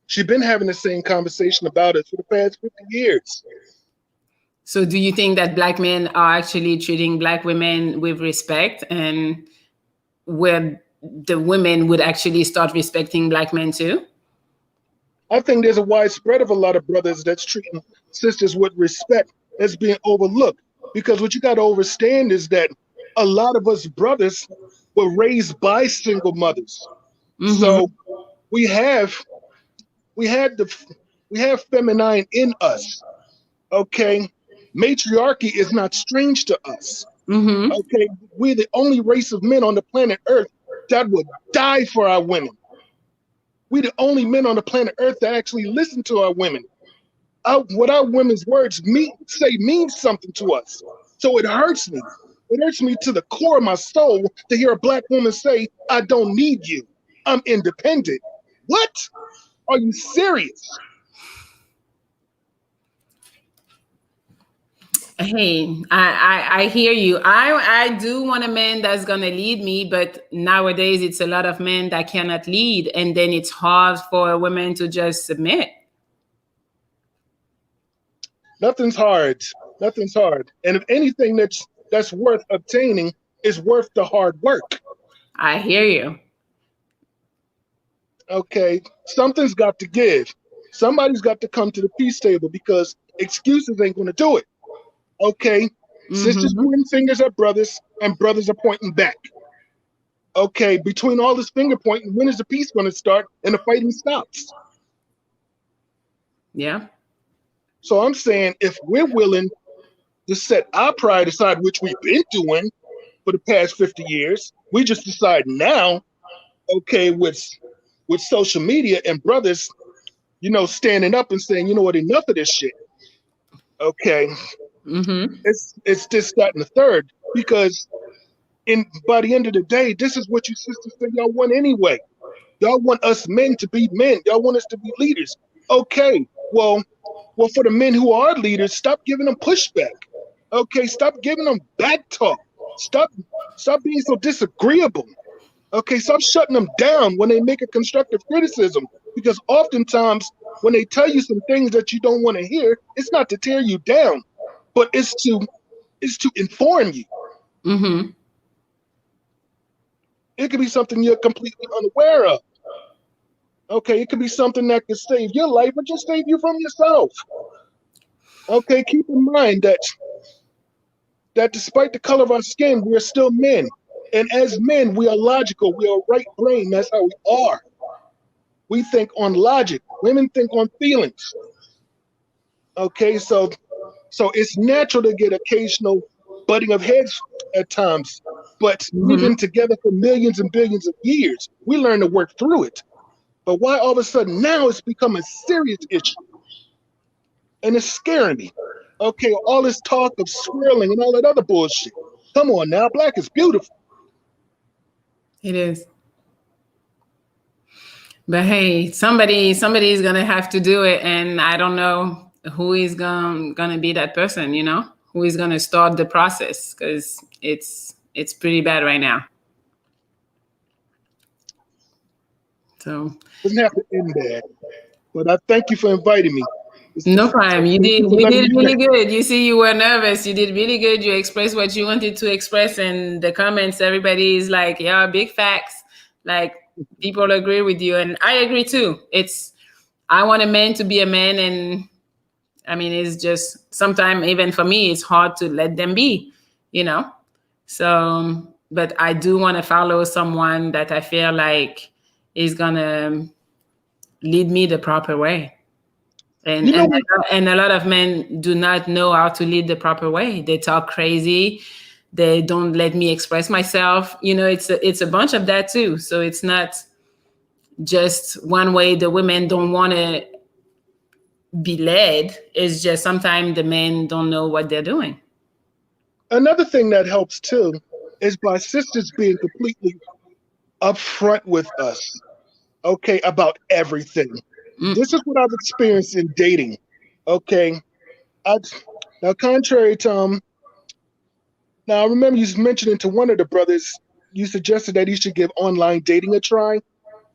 She's been having the same conversation about it for the past 50 years. So do you think that black men are actually treating black women with respect, and where the women would actually start respecting black men too? I think there's a widespread of a lot of brothers that's treating sisters with respect that's being overlooked. Because what you got to understand is that a lot of us brothers were raised by single mothers. Mm-hmm. So we have feminine in us. Okay, matriarchy is not strange to us. Mm-hmm. Okay, we're the only race of men on the planet Earth that would die for our women. We're the only men on the planet Earth that actually listen to our women. What our women's words say means something to us. So it hurts me. It hurts me to the core of my soul to hear a black woman say, "I don't need you." I'm independent. What? Are you serious? Hey, I hear you. I do want a man that's gonna lead me, but nowadays it's a lot of men that cannot lead, and then it's hard for women to just submit. Nothing's hard. Nothing's hard. And if anything that's worth obtaining is worth the hard work. I hear you. Okay, something's got to give. Somebody's got to come to the peace table because excuses ain't going to do it. Okay, sisters pointing fingers at brothers and brothers are pointing back. Okay, between all this finger pointing, when is the peace going to start and the fighting stops? Yeah. So I'm saying if we're willing to set our pride aside, which we've been doing for the past 50 years, we just decide now, okay, with social media and brothers, standing up and saying, you know what, enough of this shit. Okay, it's this, that, and the third, because by the end of the day, this is what you sisters say y'all want anyway. Y'all want us men to be men. Y'all want us to be leaders. Okay, well, for the men who are leaders, stop giving them pushback. Okay, stop giving them back talk. Stop being so disagreeable. Okay, stop shutting them down when they make a constructive criticism, because oftentimes when they tell you some things that you don't want to hear, it's not to tear you down, but it's to inform you. It could be something you're completely unaware of. Okay, it could be something that could save your life or just save you from yourself. Okay, keep in mind that despite the color of our skin, we're still men. And as men, we are logical. We are right brain. That's how we are. We think on logic. Women think on feelings. Okay, so it's natural to get occasional butting of heads at times. But we've been together for millions and billions of years. We learn to work through it. But why all of a sudden now it's become a serious issue? And it's scaring me. Okay, all this talk of swirling and all that other bullshit. Come on now, black is beautiful. It is. But hey, somebody's gonna have to do it, and I don't know who is gonna be that person, who is gonna start the process, because it's pretty bad right now. So doesn't have to end bad. But I thank you for inviting me. No problem. You did really good. You see, you were nervous. You did really good. You expressed what you wanted to express, and the comments, everybody is like, yeah, big facts. Like, people agree with you, and I agree too. I want a man to be a man, and I mean, it's just sometimes even for me, it's hard to let them be, So, but I do want to follow someone that I feel like is gonna lead me the proper way. And a lot of men do not know how to lead the proper way. They talk crazy. They don't let me express myself. It's a bunch of that too. So it's not just one way. The women don't want to be led. It's just sometimes the men don't know what they're doing. Another thing that helps too is by sisters being completely upfront with us, okay, about everything. This is what I've experienced in dating. Okay. Now, contrary to now I remember you mentioning to one of the brothers, you suggested that he should give online dating a try.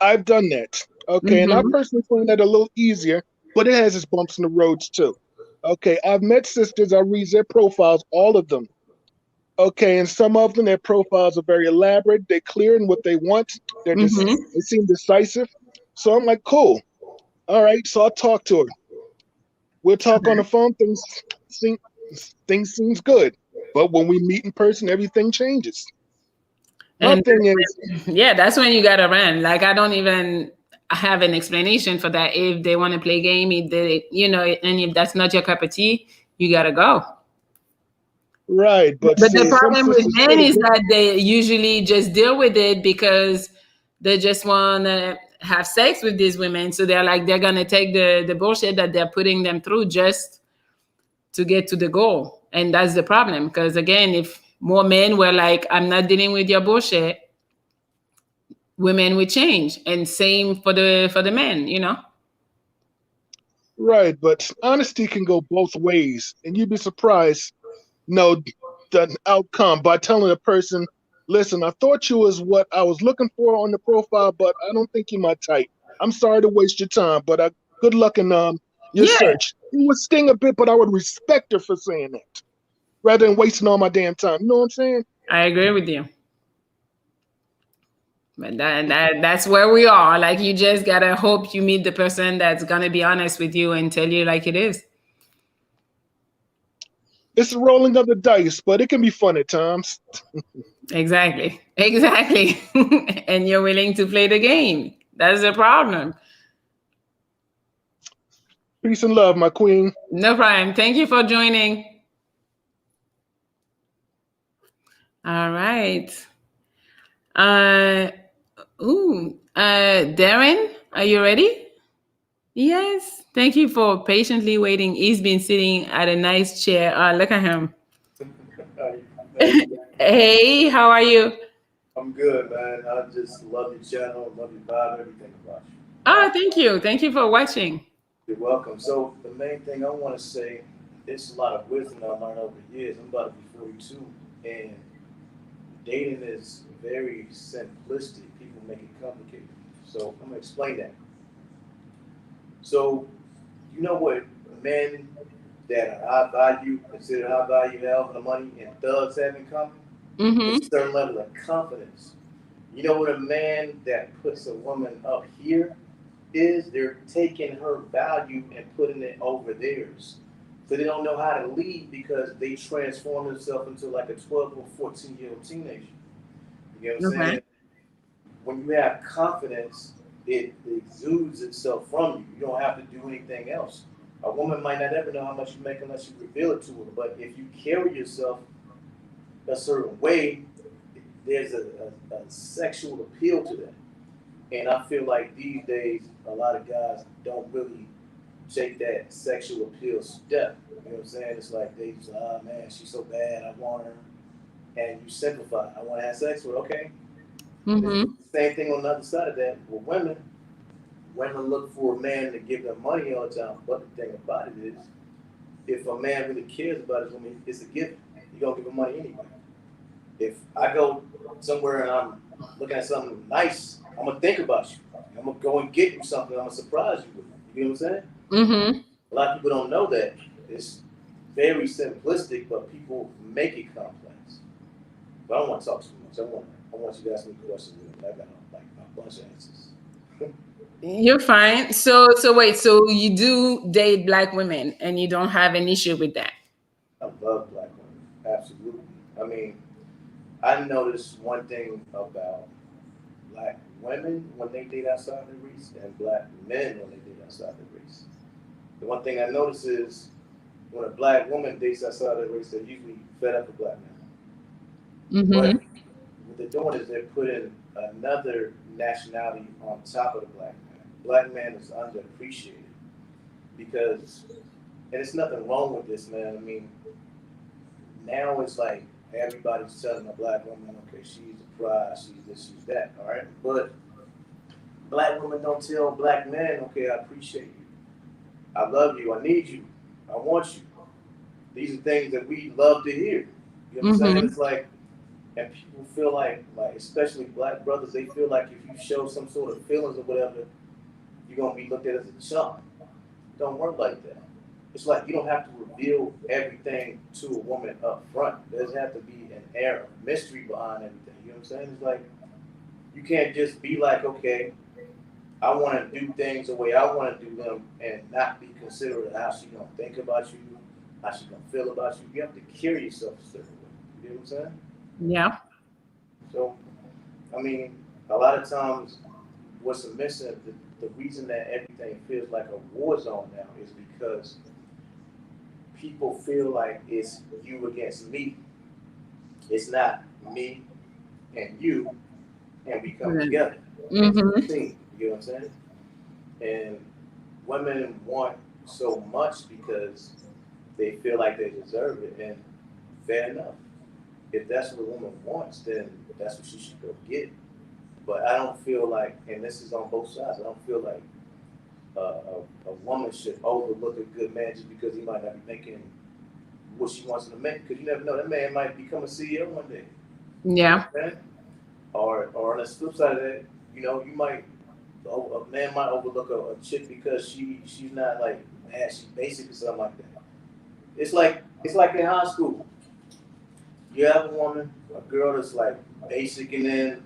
I've done that. Okay. And I personally find that a little easier, but it has its bumps in the roads too. Okay. I've met sisters, I read their profiles, all of them. Okay, and some of them, their profiles are very elaborate. They're clear in what they want. They seem decisive. So I'm like, cool. All right, so I'll talk to her. We'll talk on the phone. Things seems good, but when we meet in person, everything changes. My thing is, yeah, that's when you gotta run. Like, I don't even have an explanation for that. If they want to play game, and if that's not your cup of tea, you gotta go. Right, but the problem with men is that they usually just deal with it because they just want to have sex with these women. So they're gonna take the bullshit that they're putting them through just to get to the goal. And that's the problem. Because again, if more men were like, I'm not dealing with your bullshit, women would change, and same for the men, you know. Right, but honesty can go both ways, and you'd be surprised. No, the outcome by telling a person, "Listen, I thought you was what I was looking for on the profile, but I don't think you're my type. I'm sorry to waste your time, but good luck in your Yeah, search." It would sting a bit, but I would respect her for saying that rather than wasting all my damn time. You know what I'm saying? I agree with you. But that's where we are. Like, you just gotta hope you meet the person that's gonna be honest with you and tell you like it is. It's a rolling of the dice, but it can be fun at times. Exactly. Exactly. And you're willing to play the game. That's the problem. Peace and love, my queen. No problem. Thank you for joining. All right. Uh Darren, are you ready? Yes. Thank you for patiently waiting. He's been sitting at a nice chair. Look at him. Hey, how are you? I'm good, man. I just love your channel, love your vibe, everything about you. Thank you. Thank you for watching. You're welcome. So the main thing I want to say, it's a lot of wisdom I learned over the years. I'm about to be 42, and dating is very simplistic. People make it complicated. So I'm gonna explain that. So you know what men that are high value, considered high value, have the money, and thugs have in common? Mm-hmm. It's a certain level of confidence. You know what a man that puts a woman up here is? They're taking her value and putting it over theirs. So they don't know how to lead because they transform themselves into like a 12 or 14-year-old teenager. You get what I'm Okay. saying? When you have confidence, it exudes itself from you. You don't have to do anything else. A woman might not ever know how much you make unless you reveal it to her. But if you carry yourself a certain way, there's a sexual appeal to that. And I feel like these days, a lot of guys don't really take that sexual appeal step. You know what I'm saying? It's like they just, oh man, she's so bad, I want her. And you simplify, I want to have sex with her, okay. It's Mm-hmm. the same thing on the other side of that with women. Women look for a man to give them money all the time. But the thing about it is, if a man really cares about his woman, it's a gift. You're going to give him money anyway. If I go somewhere and I'm looking at something nice, I'm gonna think about you. I'm gonna go and get you something. I'm gonna surprise you with it. You know what I'm saying? Mm-hmm. A lot of people don't know that. It's very simplistic, but people make it complex. But I don't want to talk too much. I want you to ask me questions. I got like a bunch of answers. You're fine. So wait, so you do date black women and you don't have an issue with that? I love black women. Absolutely. I mean, I noticed one thing about black women when they date outside their race and black men when they date outside their race. The one thing I notice is when a black woman dates outside their race, they're usually fed up with black men. But Mm-hmm. what they're doing is they're putting another nationality on top of the black man. Black man is underappreciated because, and it's nothing wrong with this, man. I mean, now it's like everybody's telling a black woman, okay, she's a prize, she's this, she's that, all right? But black women don't tell black men, okay, I appreciate you. I love you. I need you. I want you. These are things that we love to hear. You know what I'm saying? Mm-hmm. It's like, and people feel like especially black brothers, they feel like if you show some sort of feelings or whatever, you're gonna be looked at as a chump. Don't work like that. It's like you don't have to reveal everything to a woman up front. There doesn't have to be an air of mystery behind everything. You know what I'm saying? It's like you can't just be like, okay, I want to do things the way I want to do them and not be considerate of how she gonna think about you, how she gonna feel about you. You have to carry yourself a certain way. You know what I'm saying? Yeah. So, I mean, a lot of times what's missing, the reason that everything feels like a war zone now is because people feel like it's you against me. It's not me and you, and we come together as a Mm-hmm. team. You know what I'm saying? And women want so much because they feel like they deserve it, and fair enough. If that's what a woman wants, then that's what she should go get. But I don't feel like, and this is on both sides, I don't feel like a woman should overlook a good man just because he might not be making what she wants him to make. Because you never know, that man might become a CEO one day. Yeah. Okay? Or on the flip side of that, you know, a man might overlook a chick because she's not like, man, she's basic or something like that. It's like in high school. You have a woman, a girl that's like basic, and then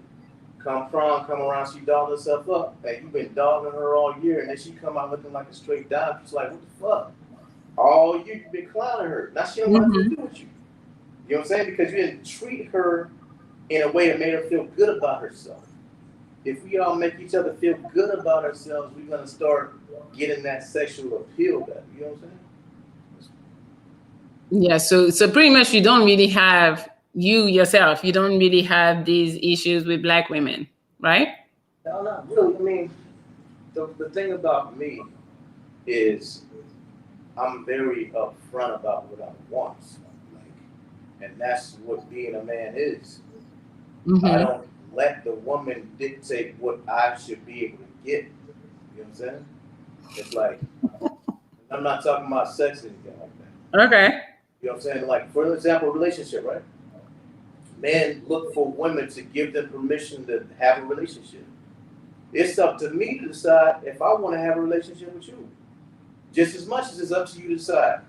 come around, she dogged herself up. And you've been dogging her all year, and then she come out looking like a straight dime. She's like, what the fuck? All year you've been clowning her. Now she don't want nothing to do with you. You know what I'm saying? Because you didn't treat her in a way that made her feel good about herself. If we all make each other feel good about ourselves, we're gonna start getting that sexual appeal back. You know what I'm saying? Yeah, so pretty much you don't really have you yourself. You don't really have these issues with Black women, right? No, not really. I mean, the thing about me is I'm very upfront about what I want, like, and that's what being a man is. I don't let the woman dictate what I should be able to get. You know what I'm saying? It's like, I'm not talking about sex or anything like that. Okay. You know what I'm saying? Like, for example, relationship, right? Men look for women to give them permission to have a relationship. It's up to me to decide if I want to have a relationship with you. Just as much as it's up to you to decide.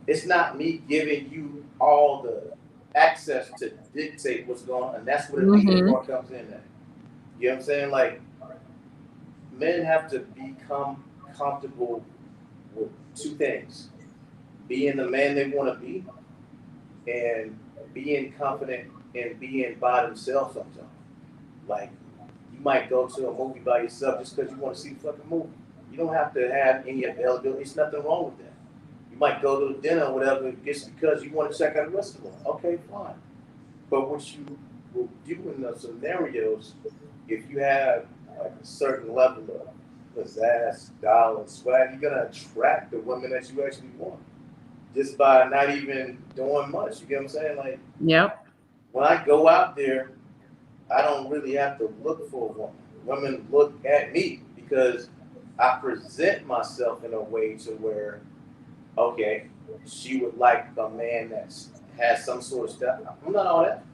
It's not me giving you all the access to dictate what's going on. And that's where the leader part comes in at. You know what I'm saying? Like, men have to become comfortable with two things. Being the man they want to be, and being confident and being by themselves sometimes. Like, you might go to a movie by yourself just because you want to see the fucking movie. You don't have to have any availability. There's nothing wrong with that. You might go to dinner or whatever just because you want to check out a restaurant. Okay, fine. But what you will do in those scenarios, if you have like a certain level of pizzazz, style, and swag, you're gonna attract the women that you actually want. Just by not even doing much. You get what I'm saying? Like, Yep. when I go out there, I don't really have to look for a woman. Women look at me because I present myself in a way to where, okay, she would like a man that has some sort of stuff. I'm not all that.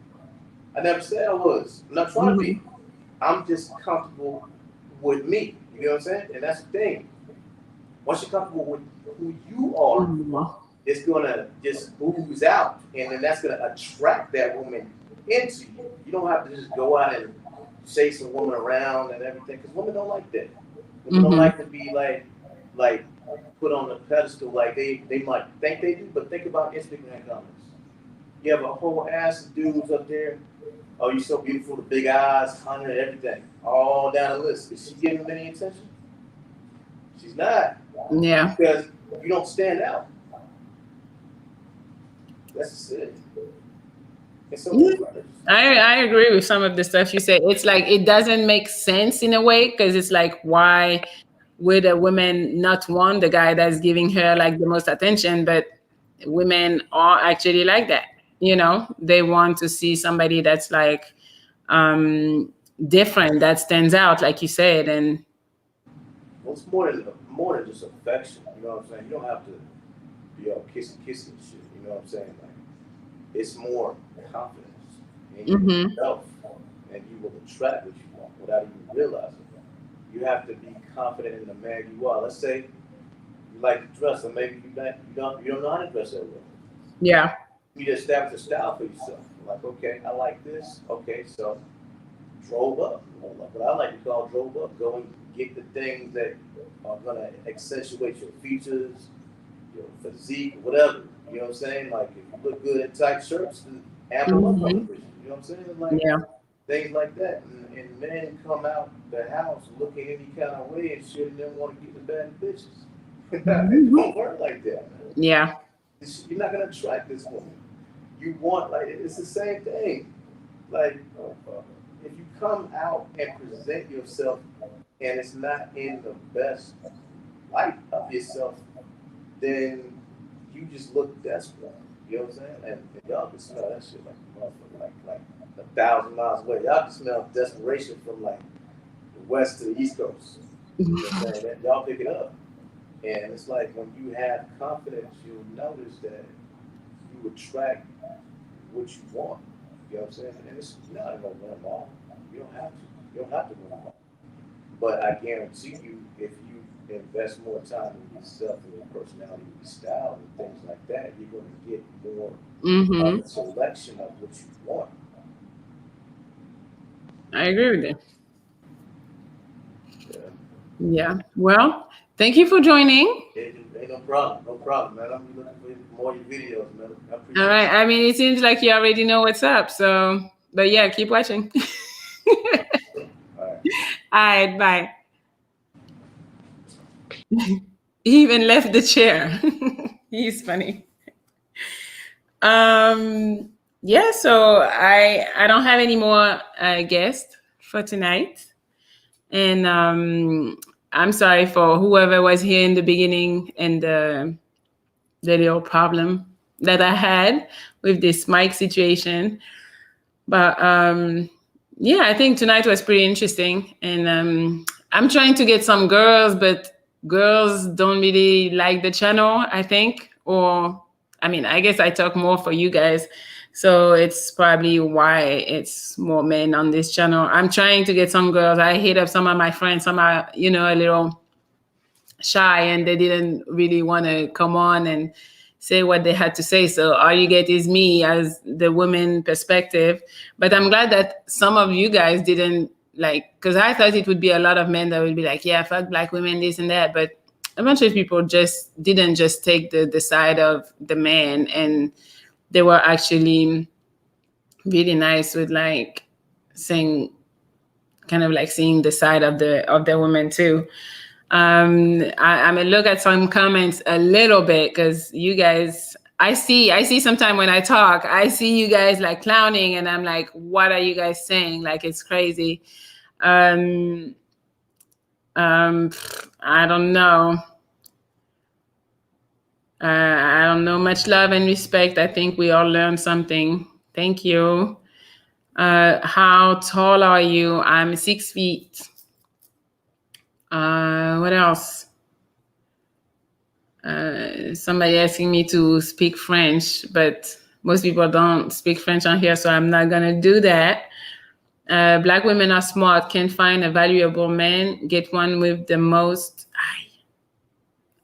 I never said I was. I'm not trying to be. I'm just comfortable with me. You know what I'm saying? And that's the thing. Once you're comfortable with who you are, it's gonna just ooze out, and then that's gonna attract that woman into you. You don't have to just go out and chase a woman around and everything, because women don't like that. Women don't like to be like put on the pedestal like they might think they do, but think about Instagram comments. You have a whole ass of dudes up there. Oh, you're so beautiful, the big eyes, 100, everything, all down the list. Is she giving them any attention? She's not. Yeah. Because you don't stand out. That's it. I agree with some of the stuff you said. It's like it doesn't make sense in a way, because it's like, why would a woman not want the guy that's giving her like the most attention? But women are actually like that. You know, they want to see somebody that's like different, that stands out, like you said. And well, it's more than just affection. You know what I'm saying? You don't have to be all kissy and shit. You know what I'm saying? Like, it's more confidence in yourself, and you will attract what you want without even realizing it. You have to be confident in the man you are. Let's say you like to dress, or maybe you don't know how to dress that well. yeah. You just establish a style for yourself. Like, okay, I like this. Okay, so drove up. What I like to call drove up. Go and get the things that are gonna accentuate your features, your physique, whatever. You know what I'm saying? Like, if you look good in tight shirts, ample up on the vision. You know what I'm saying? Like, things like that. And men come out the house looking any kind of way and shit, and then want to get the bad bitches. It don't work like that, man. Yeah. You're not gonna attract this woman. You want, like, it's the same thing. Like, if you come out and present yourself and it's not in the best light of yourself, then you just look desperate. You know what I'm saying? And y'all can smell that shit like a motherfucker. Like 1,000 miles away. Y'all can smell desperation from like the west to the east coast. You know what I'm saying? That, y'all pick it up. And it's like when you have confidence, you'll notice that you attract what you want. You know what I'm saying? And it's not gonna win them all. You don't have to. You don't have to win them all. But I guarantee you, if you invest more time in yourself and your personality, your style, and things like that, you're going to get more of a selection of what you want. I agree with you. Yeah. Yeah. Well, thank you for joining. Ain't no problem. No problem, man. I'm looking for more of your videos, man. I appreciate All right. I mean, it seems like you already know what's up. So, but yeah, keep watching. it. All right. All right. Bye. He even left the chair. He's funny. Yeah, so I don't have any more guests for tonight. And I'm sorry for whoever was here in the beginning and the little problem that I had with this mic situation. But yeah, I think tonight was pretty interesting. And I'm trying to get some girls, but girls don't really like the channel, I think. Or, I mean, I guess I talk more for you guys. So it's probably why it's more men on this channel. I'm trying to get some girls. I hit up some of my friends. Some are, you know, a little shy and they didn't really want to come on and say what they had to say. So all you get is me as the woman perspective. But I'm glad that some of you guys didn't like, because I thought it would be a lot of men that would be like, yeah, fuck black women, this and that. But a bunch of people just didn't just take the side of the man, and they were actually really nice with like saying, kind of like seeing the side of the woman too. I may look at some comments a little bit because you guys, I see sometime when I talk, I see you guys like clowning and I'm like, what are you guys saying? Like, it's crazy. I don't know. I don't know. Much love and respect. I think we all learned something. Thank you. How tall are you? I'm 6 feet. What else? Somebody asking me to speak French, but most people don't speak French on here, so I'm not gonna do that. Black women are smart, can find a valuable man, get one with the most.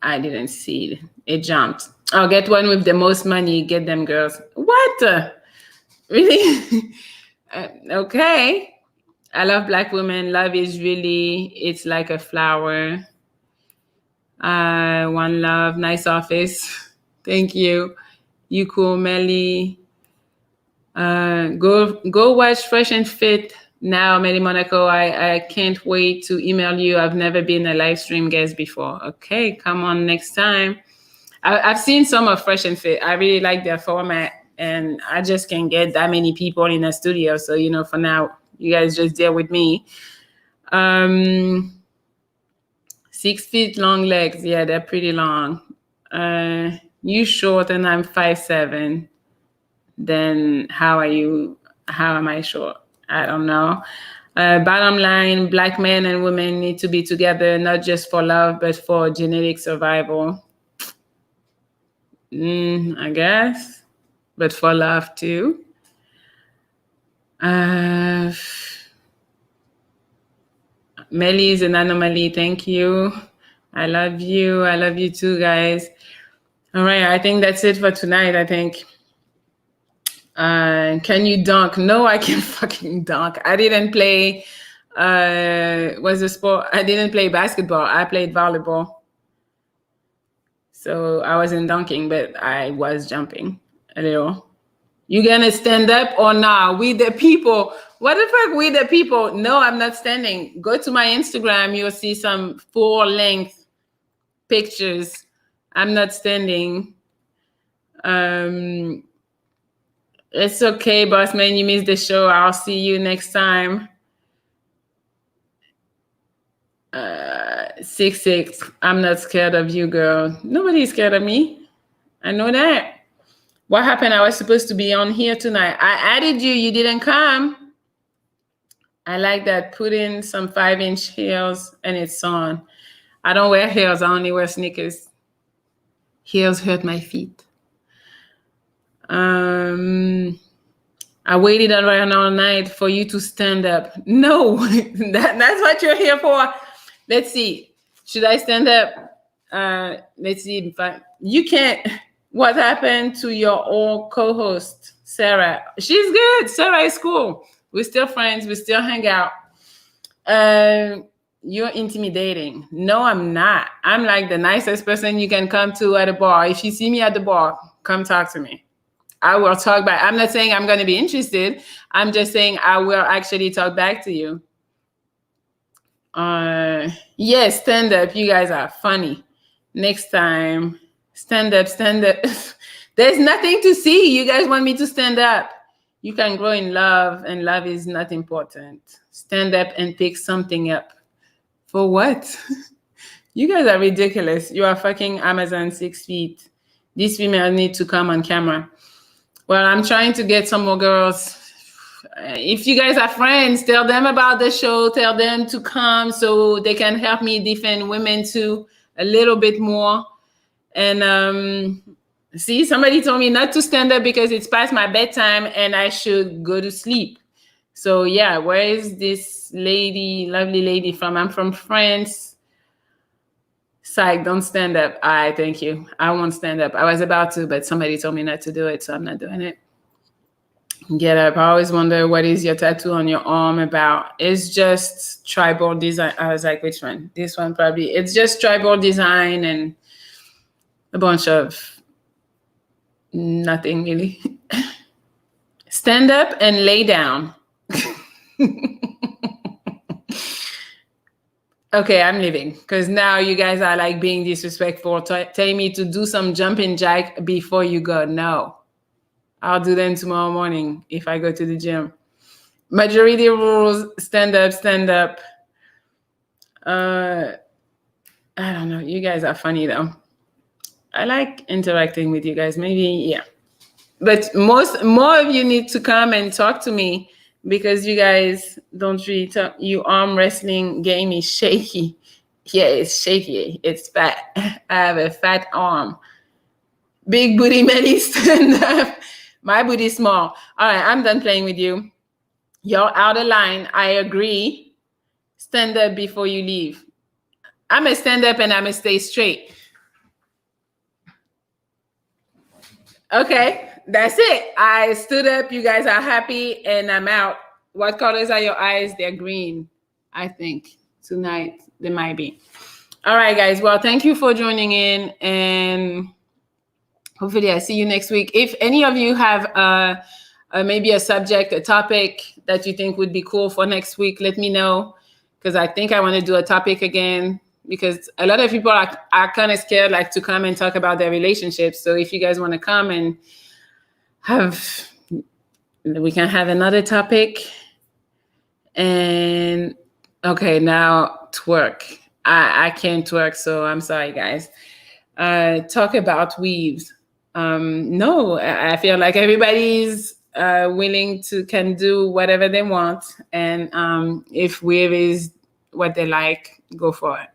I didn't see it. It jumped. Oh, get one with the most money, get them girls. What? Really? Okay. I love black women. Love is really, it's like a flower. One love, nice office. Thank you. You cool, Melli. Go watch Fresh and Fit now, Melli Monaco. I can't wait to email you. I've never been a live stream guest before. Okay, come on next time. I've seen some of Fresh and Fit. I really like their format, and I just can't get that many people in a studio. So, you know, for now, you guys just deal with me. 6 feet long legs. Yeah, they're pretty long. You short and I'm 5'7". Then how am I short? I don't know. Bottom line, black men and women need to be together, not just for love, but for genetic survival. I guess, but for love too. Melli is an anomaly. Thank you. I love you. I love you too, guys. All right. I think that's it for tonight. I think. Can you dunk? No, I can't fucking dunk. I didn't play. Was a sport? I didn't play basketball. I played volleyball. So I wasn't dunking, but I was jumping a little. You gonna stand up or nah? We the people. What the fuck? We the people. No, I'm not standing. Go to my Instagram. You'll see some full-length pictures. I'm not standing. It's okay, boss man. You missed the show. I'll see you next time. 6'6". I'm not scared of you, girl. Nobody's scared of me. I know that. What happened? I was supposed to be on here tonight. I added you. You didn't come. I like that. Put in some 5-inch heels and it's on. I don't wear heels. I only wear sneakers. Heels hurt my feet. I waited around all night for you to stand up. No, that's what you're here for. Let's see. Should I stand up? Let's see if you can't. What happened to your old co-host, Sarah? She's good. Sarah is cool. We're still friends. We still hang out. You're intimidating. No, I'm not. I'm like the nicest person you can come to at a bar. If you see me at the bar, come talk to me. I will talk back. I'm not saying I'm going to be interested. I'm just saying I will actually talk back to you. Yes, stand up. You guys are funny. Next time, stand up, stand up. There's nothing to see. You guys want me to stand up. You can grow in love, and love is not important. Stand up and pick something up. For what? You guys are ridiculous. You are fucking Amazon 6 feet. These females need to come on camera. Well, I'm trying to get some more girls. If you guys are friends, tell them about the show. Tell them to come so they can help me defend women too a little bit more. And see, somebody told me not to stand up because it's past my bedtime and I should go to sleep. So yeah, where is this lady, lovely lady from? I'm from France. Psych, don't stand up. All right, thank you. I won't stand up. I was about to, but somebody told me not to do it, so I'm not doing it. Get up. I always wonder, what is your tattoo on your arm about? It's just tribal design. I was like, which one? This one probably. It's just tribal design and a bunch of nothing really. Stand up and lay down. Okay, I'm leaving because now you guys are like being disrespectful, telling me to do some jumping jack before you go. No, I'll do them tomorrow morning if I go to the gym. Majority rules, stand up, stand up. I don't know. You guys are funny though. I like interacting with you guys. Maybe, yeah. But more of you need to come and talk to me because you guys don't really talk. Your arm wrestling game is shaky. Yeah, it's shaky. It's fat. I have a fat arm. Big booty Melli, stand up. My booty is small. All right, I'm done playing with you. You're out of line. I agree. Stand up before you leave. I'm going to stand up and I'm going to stay straight. Okay, that's it. I stood up. You guys are happy and I'm out. What colors are your eyes? They're green, I think. Tonight, they might be. All right, guys. Well, thank you for joining in. And hopefully I see you next week. If any of you have maybe a subject, a topic that you think would be cool for next week, let me know. Because I think I want to do a topic again. Because a lot of people are kind of scared like to come and talk about their relationships. So if you guys want to come and we can have another topic. And okay, now twerk. I can't twerk, so I'm sorry, guys. Talk about weaves. No, I feel like everybody's can do whatever they want. And if weave is what they like, go for it.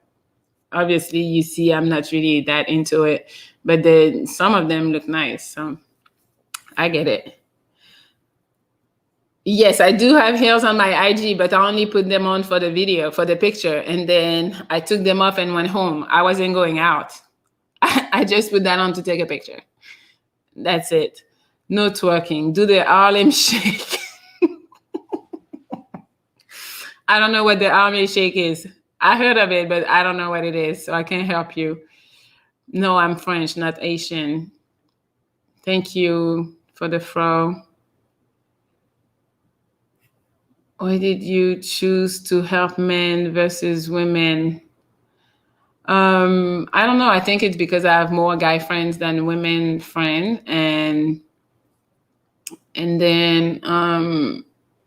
Obviously, you see, I'm not really that into it, but some of them look nice. So I get it. Yes, I do have heels on my IG, but I only put them on for the video, for the picture. And then I took them off and went home. I wasn't going out. I just put that on to take a picture. That's it. No twerking. Do the Harlem shake. I don't know what the Harlem shake is. I heard of it, but I don't know what it is, so I can't help you. No, I'm French, not Asian. Thank you for the fro. Why did you choose to help men versus women? I don't know. I think it's because I have more guy friends than women friends, and then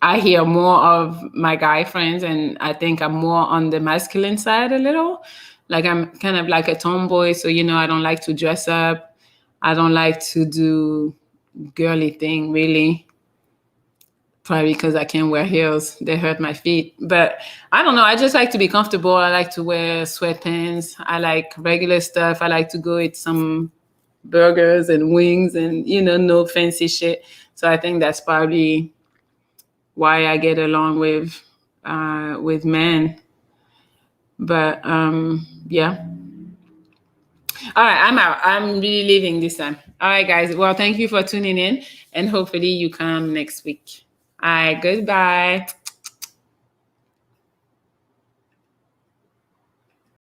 I hear more of my guy friends, and I think I'm more on the masculine side a little. Like I'm kind of like a tomboy, so I don't like to dress up. I don't like to do girly thing, really. Probably because I can't wear heels. They hurt my feet. But I don't know. I just like to be comfortable. I like to wear sweatpants. I like regular stuff. I like to go eat some burgers and wings and, no fancy shit. So I think that's probably why I get along with men. But yeah. All right, I'm out. I'm really leaving this time. All right, guys. Well, thank you for tuning in, and hopefully you come next week. All right, goodbye.